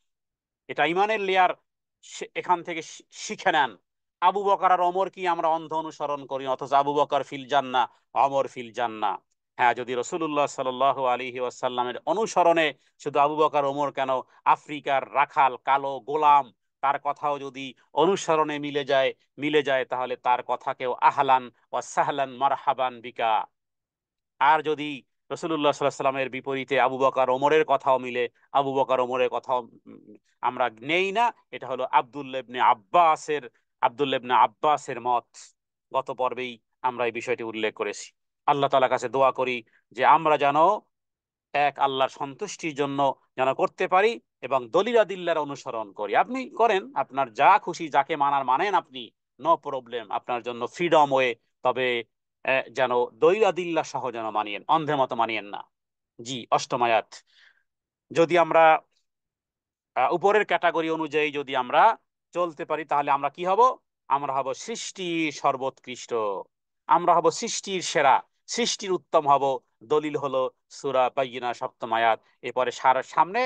এটা ইমানের লেয়ার। এখান থেকে শিখে নেন। আবু বকর আর ওমর কি আমরা অন্ধ অনুসরণ করি, অথচ আবু বকর ফিল জান্নাহ ওমর ফিল জান্নাহ। হ্যাঁ, যদি রাসূলুল্লাহ সাল্লাল্লাহু আলাইহি ওয়াসাল্লামের অনুসরণে শুধু আবু বকর ওমর কেন, আফ্রিকার রাখাল কালো গোলাম তার কথাও যদি অনুসরণে মিলে যায় তাহলে তার কথাকেও আহলান ওয়া সাহলান মারহাবান বিকা। আর যদি রসুল্লাহ সাল্লাহ সাল্লামের বিপরীতে আবু বকর ওমরের কথাও মিলে, আবু বকর ওমরের কথাও আমরা নেই না, এটা হলো আব্দুল্লাহ ইবনে আব্বাসের মত। গত পর্বেই আমরা এই বিষয়টি উল্লেখ করেছি। আল্লাহ তাআলার কাছে দোয়া করি যে আমরা যেন এক আল্লাহর সন্তুষ্টির জন্য যেন করতে পারি এবং দলিলাদিল্লার অনুসরণ করি। আপনি করেন, আপনার যা খুশি যাকে মানার মানেন আপনি, নো প্রবলেম, আপনার জন্য ফ্রিডম ওয়ে। তবে যেন দলিলাদিল্লা সহ যেন মানিয়েন, অন্ধের মতো মানিয়েন না। জি, অষ্টম আয়াত। যদি আমরা উপরের ক্যাটাগরি অনুযায়ী যদি আমরা চলতে পারি তাহলে আমরা কি হব? আমরা হব সৃষ্টির সর্বোৎকৃষ্ট, আমরা হব সৃষ্টির সেরা, সৃষ্টির উত্তম হব। দলিল হলো সূরা বাইয়িনা সপ্তম আয়াত। এরপরে সামনে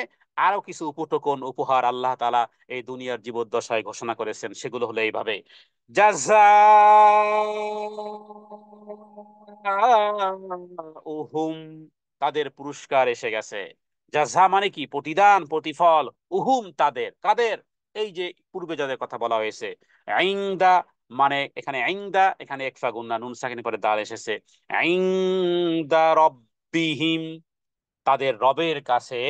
আরো কিছু উপটোকন উপহার আল্লাহ তাআলা এই দুনিয়ার জীবদ্দশায় ঘোষণা করেছেন, সেগুলো হলো এইভাবে। জাযাউহুম, তাদের পুরস্কার এসে গেছে। জাযা মানে কি? প্রতিদান, প্রতিফল। উহুম তাদের, কাদের? এই যে পূর্বে যাদের কথা বলা হয়েছে। ইনদা মানে এখানে একফা গুন্না নুন সাকিনের পরে দাল এসেছে। ইনদা রব্বিহিম, তাদের রবের কাছে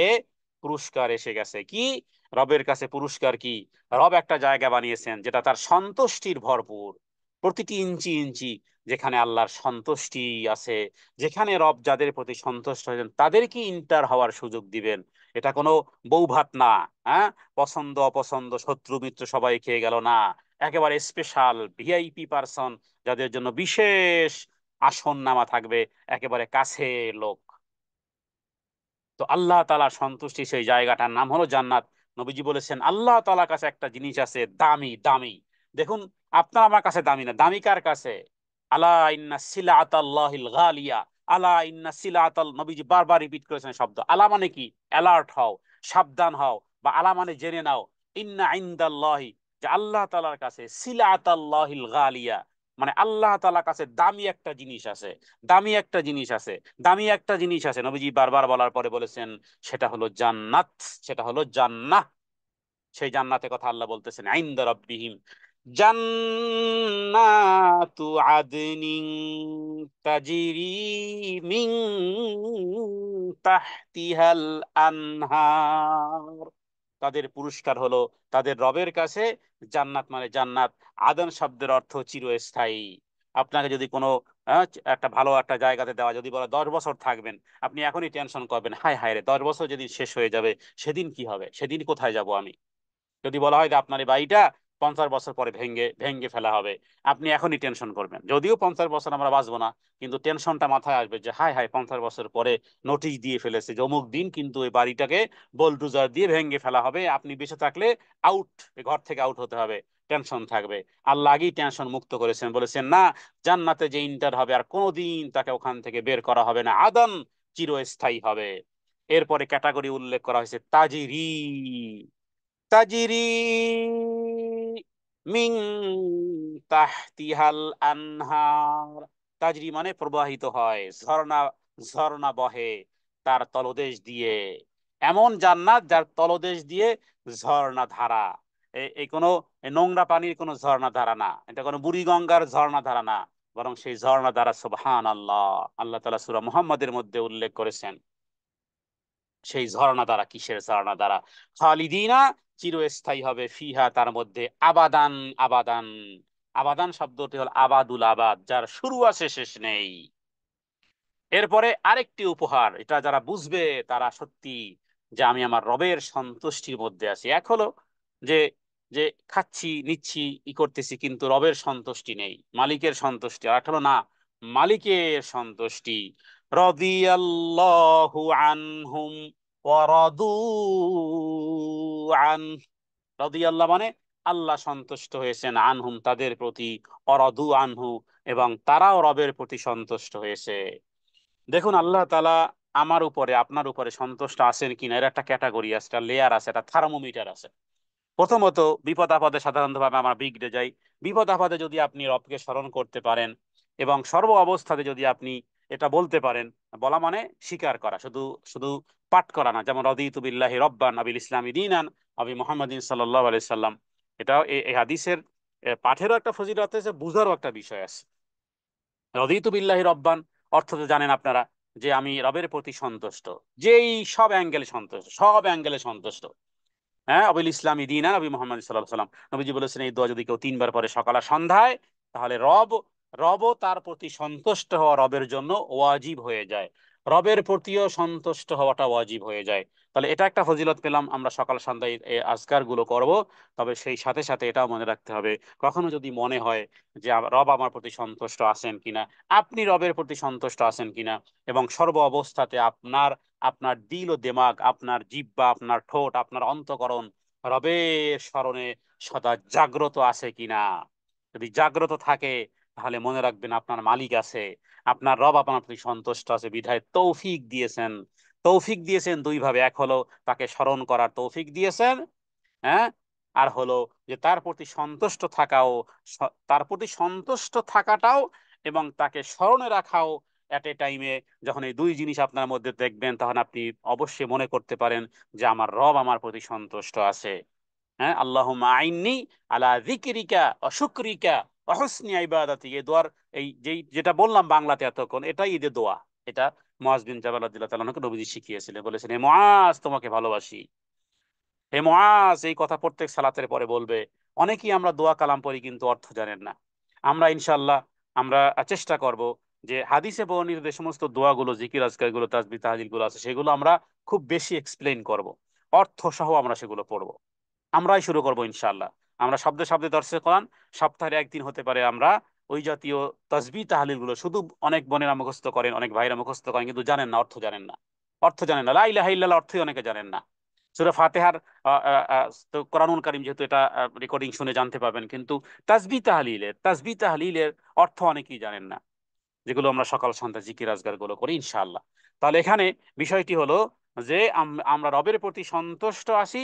পুরস্কার এসে গেছে। কি রবের কাছে পুরস্কার? কি রব একটা জায়গা বানিয়েছেন যেটা তার সন্তুষ্টির ভরপুর। প্রতিটি ইঞ্চি ইঞ্চি যেখানে আল্লাহর সন্তুষ্টি আছে, যেখানে রব যাদের প্রতি সন্তুষ্ট হয়েছেন তাদেরকে ইন্টার হওয়ার সুযোগ দিবেন। এটা কোনো বৌভাত না। হ্যাঁ, পছন্দ অপছন্দ শত্রু মিত্র সবাই খেয়ে গেল না। একেবারে স্পেশাল ভিআইপি পার্সন, যাদের জন্য বিশেষ আসন নামা থাকবে, একেবারে কাছে লোক। তো আল্লাহ তাআলার সন্তুষ্টি সেই জায়গাটার নাম হলো জান্নাত। নবীজি বলেছেন আল্লাহ তাআলার কাছে একটা জিনিস আছে দামি দামি। দেখুন, আপনার আমার কাছে দামি না, দামি কার কাছে? আলা ইন্না সিলাতাল্লাহিল গালিয়া। আলা ইন্না সিলাতাল, নবীজি বারবার রিপিট করেছেন শব্দ। আলা মানে কি? অ্যালার্ট হও, সাবধান হও, বা আলা মানে জেনে নাও। ইন্না ইনদাল্লাহি, যে আল্লাহ তাআলার কাছে সিলাতাল্লাহিল গালিয়া, মানে আল্লাহ তাআলার কাছে দামি একটা জিনিস আছে, দামি একটা জিনিস আছে, দামি একটা জিনিস আছে। নবীজি বারবার বলার পরে বলেছেন সেটা হলো জান্নাত, সেটা হলো জান্নাহ। সেই জান্নাতের কথা আল্লাহ বলতেছেন ইনদা রাব্বিহিম জান্নাতু আদনিন তাজরি মিন তাহতিহাল আনহার। তাদের পুরস্কার হলো তাদের রবের কাছে জান্নাত, মানে জান্নাত। আদন শব্দের অর্থ চিরস্থায়ী। আপনাকে যদি কোনো একটা ভালো একটা জায়গাতে দেওয়া, যদি বলে 10 বছর থাকবেন, আপনি এখনই টেনশন করবেন, হায় হায় রে 10 বছর যেদিন শেষ হয়ে যাবে সেদিন কি হবে, সেদিন কোথায় যাব আমি। যদি বলা হয় যে আপনার এই বাড়িটা 50 বছর পরে ভেঙ্গে ভেঙ্গে ফেলা হবে, আপনি এখনই টেনশন করবেন। যদিও 50 বছর আমরা বাঁচবো না, কিন্তু টেনশনটা মাথায় আসবে যে হায় হায় 50 বছর পরে নোটিশ দিয়ে ফেলেছে যে অমুক দিন কিন্তু ওই বাড়িটাকে বোলডুজার দিয়ে ভেঙ্গে ফেলা হবে, আপনি বেঁচে থাকলে আউট, ঘর থেকে আউট হতে হবে। টেনশন থাকবে। আল্লাহ আগেই টেনশন মুক্ত করেছেন, বলেছেন না, জান্নাতে যে ইন্টার হবে আর কোনোদিন তাকে ওখান থেকে বের করা হবে না, আদন, চিরস্থায়ী হবে। এরপরে ক্যাটাগরি উল্লেখ করা হয়েছে তাজিরি, তাজিরি মিং তাহতিহাল আনহার। তাজরি মানে প্রবাহিত হয়, ঝর্ণা, ঝর্ণা বহে তার তলদেশ দিয়ে। এমন জান্নাত যার তলদেশ দিয়ে ঝর্ণা ধারা। এই কোনো নোংরা পানির কোনো ঝর্ণা ধারা না, এটা কোনো বুড়িগঙ্গার ঝর্ণা ধারা না, বরং সেই ঝর্ণা ধারা সুবহানাল্লাহ। আল্লাহ তাআলা সূরা মুহাম্মাদের মধ্যে উল্লেখ করেছেন সেই ঝর্ণা দ্বারা। কিসের ঝর্ণা দ্বারা? খালিদিনা, চিরস্থায়ী হবে, ফিহা তার মধ্যে, আবাদান, আবাদান। আবাদান শব্দটি হল আবাদুল আবাদ, যার শুরু আছে শেষ নেই। এরপরে আরেকটি উপহার, এটা যারা বুঝবে তারা সত্যি যে আমি আমার রবের সন্তুষ্টির মধ্যে আছি। এক হলো যে যে খাচ্ছি নিচ্ছি করতেছি কিন্তু রবের সন্তুষ্টি নেই, মালিকের সন্তুষ্টি। আর একটা হলো না, মালিকের সন্তুষ্টি। রাদিয়াল্লাহু আনহুম ওয়া রাদু আন। রাদিয়াল্লাহ মানে আল্লাহ সন্তুষ্ট হয়েছেন, আনহুম তাদের প্রতি, অরাদু আনহু এবং তারাও রবের প্রতি সন্তুষ্ট হয়েছে। দেখুন আল্লাহ তাআলা আমার উপরে আপনার উপরে সন্তুষ্ট আছেন কিনা এর একটা ক্যাটাগরি আছে, একটা লেয়ার আছে, একটা থার্মোমিটার আছে। প্রথমত বিপদ আপদে সাধারণত ভাবে আমরা বিগড়ে যাই। বিপদ আপদে যদি আপনি রবকে স্মরণ করতে পারেন এবং সর্ব অবস্থাতে যদি আপনি এটা বলতে পারেন, বলা মানে স্বীকার করা, শুধু শুধু পাঠ করা না, যেমন রদিতু বিল্লাহি রব্বান আবিল ইসলামি দীনান আবি মুহাম্মাদিন সাল্লাল্লাহু আলাইহি সাল্লাম। এটাও এই হাদিসের পাঠেরও একটা ফজিলত আছে, বুঝারও একটা বিষয় আছে। রদিতু বিল্লাহি রব্বান অর্থ তো জানেন আপনারা, যে আমি রবের প্রতি সন্তুষ্ট, যেই সব অ্যাঙ্গেলে সন্তুষ্ট, সব অ্যাঙ্গেলে সন্তুষ্ট। হ্যাঁ, আবিল ইসলামী দিন আর নবী মোহাম্মদ সাল্লাল্লাহু আলাইহি সাল্লাম, নবীজি বলেছেন এই দোয়া যদি কেউ তিনবার পরে সকাল আর সন্ধ্যায়, তাহলে রবও তার প্রতি সন্তুষ্ট হওয়া রবের জন্য ওয়াজিব হয়ে যায়, রবের প্রতিও সন্তুষ্ট হওয়াটা ওয়াজিব হয়ে যায়। তাহলে এটা একটা ফজিলত পেলাম, আমরা সকাল সন্ধ্যায় এই আজকার গুলো করব। তবে সেই সাথে সাথে এটাও মনে রাখতে হবে, কখনো যদি মনে হয় যে রব আমার প্রতি সন্তুষ্ট আছেন কিনা, আপনি রবের প্রতি সন্তুষ্ট আছেন কিনা, এবং সর্ব অবস্থাতে আপনার আপনার দিল ও দেমাগ, আপনার জিহ্বা, আপনার ঠোঁট, আপনার অন্তঃকরণ রবের স্মরণে সদা জাগ্রত আছে কিনা। যদি জাগ্রত থাকে তাহলে মনে রাখবেন আপনার মালিক আছে, আপনার রব আপনার প্রতি সন্তুষ্ট আছে, বিধায় তৌফিক দিয়েছেন। তৌফিক দিয়েছেন দুই ভাবে, এক হলো তাকে স্মরণ করার তৌফিক দিয়েছেন, হ্যাঁ, আর হলো যে তার প্রতি সন্তুষ্ট থাকাও, তার প্রতি সন্তুষ্ট থাকাটাও এবং তাকে স্মরণে রাখাও এট এ টাইমে। যখন এই দুই জিনিস আপনার মধ্যে দেখবেন, তখন আপনি অবশ্যই মনে করতে পারেন যে আমার রব আমার প্রতি সন্তুষ্ট আছে। হ্যাঁ, আল্লাহুম্মা আইন্নি আলা যিকরিকা ওয়া শুকরিকা ওয়া হুসনি ইবাদাতি, এই দোয়ার যেটা বললাম বাংলাতে এতক্ষণ, এটাই ঈদের দোয়া। এটা মুআজ বিন জাবাল রাদিয়াল্লাহু তাআলা নবীজি শিখিয়েছিলেন, বলেছেন হে মুআজ তোমাকে ভালোবাসি। হে মুআজ, এই কথা প্রত্যেক সালাতের পরে বলবে। অনেকেই আমরা দোয়া কালাম পড়ি কিন্তু অর্থ জানেন না। আমরা ইনশাআল্লাহ আমরা চেষ্টা করব যে হাদিসে বর্ণিত যে সমস্ত দোয়াগুলো, জিকির আজকার গুলো, তাসবিহ তাহলিল গুলো আছে, সেগুলো আমরা খুব বেশি এক্সপ্লেইন করব, অর্থ সহ আমরা সেগুলো পড়বো। আমরাই শুরু করব ইনশাআল্লাহ। আমরা শব্দে শব্দে দর্শে কোরআন, সপ্তাহে একদিন হতে পারে আমরা ওই জাতীয় তাসবিহ তাহলিল গুলো, শুধু অনেক বোনেরা মুখস্থ করেন, অনেক ভাইরা মুখস্থ করেন, কিন্তু জানেন না, অর্থ জানেন না। অর্থ জানেন না, লা ইলাহা ইল্লাল্লাহ অর্থই অনেকে জানেন না। সূরা ফাতিহার তো কোরআনুল কারীম যেহেতু এটা রেকর্ডিং শুনে জানতে পাবেন, কিন্তু তাসবিহ তাহলিলের অর্থ অনেকেই জানেন না, যেগুলো আমরা সকাল সন্ধ্যা জিকির আজগার গুলো করি ইনশাআল্লাহ। তাহলে এখানে বিষয়টি হলো যে আমরা রবের প্রতি সন্তুষ্ট আছি,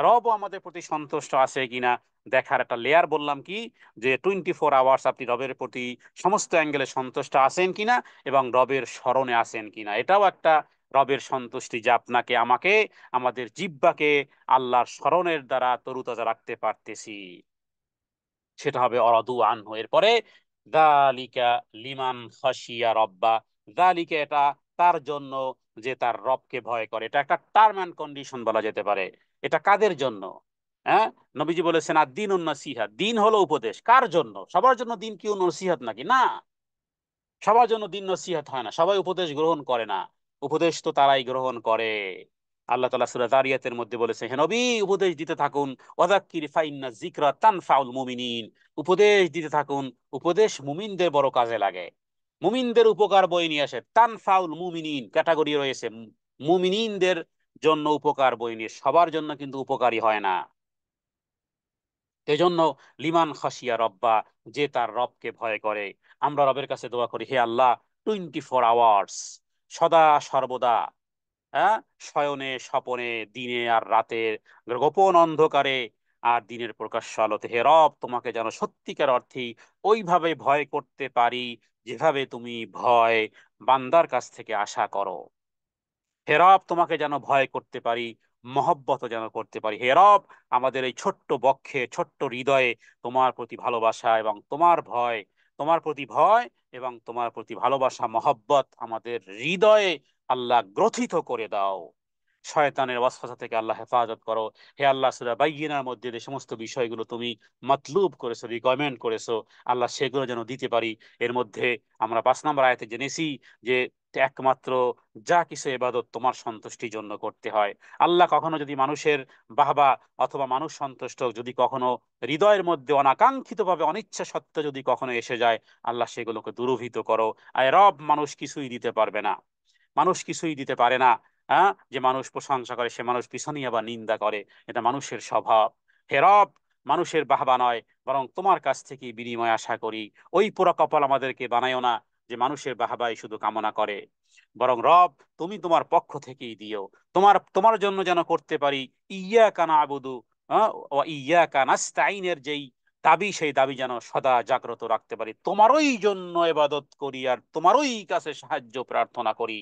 রবও আমাদের প্রতি সন্তুষ্ট আছে কিনা দেখার একটা লেয়ার বললাম কি, যে 24 আওয়ার্স আপনি রবের প্রতি সমস্ত অ্যাঙ্গেলে সন্তুষ্ট আছেন কিনা এবং রবের স্মরণে আছেন কিনা, এটাও একটা রবের সন্তুষ্টি, যে আপনাকে আমাকে আমাদের জিহ্বাকে আল্লাহর স্মরণের দ্বারা তরুতাজা রাখতে পারতেছি। সেটা হবে অরাদু আনহু। এরপরে যালিকা লিমান খাশিয়া রব্বা, যালিকা এটা তার জন্য যে তার রবকে ভয় করে, এটা একটা টার্ম অ্যান্ড কন্ডিশন বলা যেতে পারে। এটা কাদের জন্য? হ্যাঁ, নবীজি বলেছেন আর দিন নসিহত, দিন হলো উপদেশ। কার জন্য? সবার জন্য দিন কি নসিহত নাকি? না, সবার জন্য দিন নসিহত হয় না, সবাই উপদেশ গ্রহণ করে না। উপদেশ তো তারাই গ্রহণ করে। আল্লাহ তাআলা সূরা যারিয়াতের মধ্যে বলেছে, হে নবী উপদেশ দিতে থাকুন, ওয়াযাক্কির ফাইন্না যিকরা তানফাউল মুমিনিন, উপদেশ দিতে থাকুন, উপদেশ মুমিনদের বড় কাজে লাগে, মুমিনদের উপকার বয়ে নিয়ে আসে। তানফাউল মুমিনিন ক্যাটাগরি রয়েছে, মুমিনিনদের জন্য উপকার বয়ে নিয়ে, সবার জন্য কিন্তু উপকারী হয় না। এজন্য লিমান খাসিয়া রব্বা, যে তার রবকে ভয় করে। আমরা রবের কাছে দোয়া করি, হে আল্লাহ 24 আওয়ার্স, সদা সর্বদা, হ্যাঁ, শয়নে স্বপনে, দিনে আর রাতে, গোপন অন্ধকারে আর দিনের প্রকাশ্য আলোতে, হে রব তোমাকে যেন সত্যিকার অর্থেই ওইভাবে ভয় করতে পারি যেভাবে তুমি ভয় বান্দার কাছ থেকে আশা করো। হে রব তোমাকে যেন ভয় করতে পারি, মহব্বত যেন করতে পারি। হে রব আমাদের এই ছোট্ট বক্ষে, ছোট্ট হৃদয়ে তোমার প্রতি ভালোবাসা এবং তোমার প্রতি ভয় এবং তোমার প্রতি ভালোবাসা, মহব্বত আমাদের হৃদয়ে আল্লাহ গ্রথিত করে দাও। শয়তানের ওয়াসওয়াসা থেকে আল্লাহ হেফাজত করো। হে আল্লাহ, সূরা বাইয়িনার মধ্যে যে সমস্ত বিষয়গুলো তুমি মাতলুব করেছো, রিকমেন্ড করেছো, আল্লাহ সেগুলো যেন দিতে পারি। এর মধ্যে আমরা 5 নম্বর আয়াতে জেনেছি যে একমাত্র যা কিছু ইবাদত তোমার সন্তুষ্টির জন্য করতে হয়। আল্লাহ কখনো যদি মানুষের বাহবা অথবা মানুষ সন্তুষ্ট যদি কখনো হৃদয়ের মধ্যে অনাকাঙ্ক্ষিত ভাবে অনিচ্ছা সত্ত্বে যদি কখনো এসে যায়, আল্লাহ সেগুলোকে দূরভীত করো। আয় রব মানুষ কিছুই দিতে পারবে না, মানুষ কিছুই দিতে পারে না। যে মানুষ প্রশংসা করে সে মানুষ পিছনে আবার নিন্দা করে, এটা মানুষের স্বভাব। হে রব মানুষের বাহবা নয়, বরং তোমার কাছ থেকে বিনিময় আশা করি। ওই পোড়া কপাল আমাদেরকে বানায়ও না যে মানুষের বাহবাই শুধু কামনা করে, বরং রব তুমি তোমার পক্ষ থেকেই দিও। তোমার তোমার জন্য যেন করতে পারি ইয়্যাকা না'বুদু ওয়া ইয়্যাকা নাস্তাইনের যেই দাবি, সেই দাবি যেন সদা জাগ্রত রাখতে পারি। তোমারই জন্য ইবাদত করি আর তোমারই কাছে সাহায্য প্রার্থনা করি।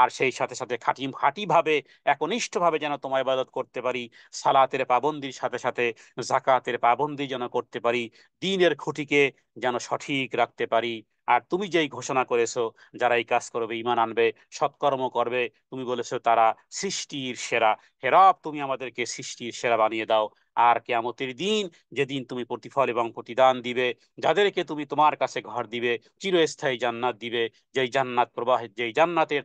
আর সেই সাথে সাথে খাঁটি খাঁটি ভাবে, একনিষ্ঠ ভাবে যেন তোমার ইবাদত করতে পারি। সালাতের পাবন্দির সাথে সাথে জাকাতের পাবন্দি যেন করতে পারি। দ্বীনের খুঁটিকে যেন সঠিক রাখতে পারি। আর তুমি যেই ঘোষণা করেছো যারা এই কাজ করবে, ঈমান আনবে, সৎকর্ম করবে, তুমি বলেছো তারা সৃষ্টির সেরা। হে রব তুমি আমাদেরকে সৃষ্টির সেরা বানিয়ে দাও। আর কিয়ামতের দিন, যেদিন তুমি প্রতিফল এবং প্রতিদান দিবে, যাদেরকে তুমি তোমার কাছে ঘর দিবে, চিরস্থায়ী জান্নাত দিবে, যেই জান্নাত প্রবাহিত, যেই জান্নাতের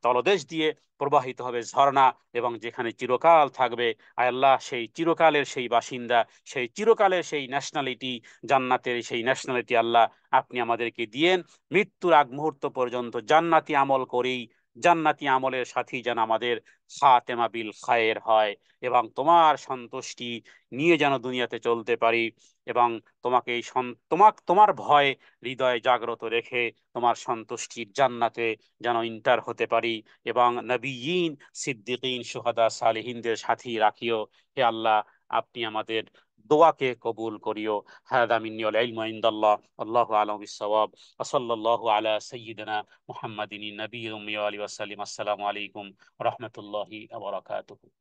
তলদেশ দিয়ে প্রবাহিত হবে ঝর্ণা, এবং যেখানে চিরকাল থাকবে। আয় আল্লাহ, সেই চিরকালের সেই বাসিন্দা, সেই চিরকালের সেই ন্যাশনালিটি, জান্নাতের সেই ন্যাশনালিটি আল্লাহ আপনি আমাদেরকে দিয়েন। মৃত্যুর আগ মুহূর্ত পর্যন্ত জান্নাতি আমল করেই, জান্নাতি আমলের সাথেই যেন আমাদের খাতেমা বিল খায়ের হয়, এবং তোমার সন্তুষ্টি নিয়ে যেন দুনিয়াতে চলতে পারি, এবং তোমাকে এই তোমার ভয় হৃদয়ে জাগ্রত রেখে তোমার সন্তুষ্টির জান্নাতে যেন ইন্টার হতে পারি, এবং নবিয়িন, সিদ্দিকিন, শুহাদা, সালেহিনদের সাথী রাখিও। হে আল্লাহ, আপনি আমাদের দোয়াকে কবুল করিও। হাদা মিন্নি ওয়াল ইলমু ইনদাল্লাহ, আল্লাহু আ'লামু বিস-সাওয়াব। ওয়া সাল্লাল্লাহু আলা সাইয়্যিদিনা মুহাম্মাদিন নবিয়্যিল উম্মি ওয়া আলিহি ওয়া সাল্লাম। আসসালামু আলাইকুম ওয়া রাহমাতুল্লাহি ওয়া বারাকাতুহু।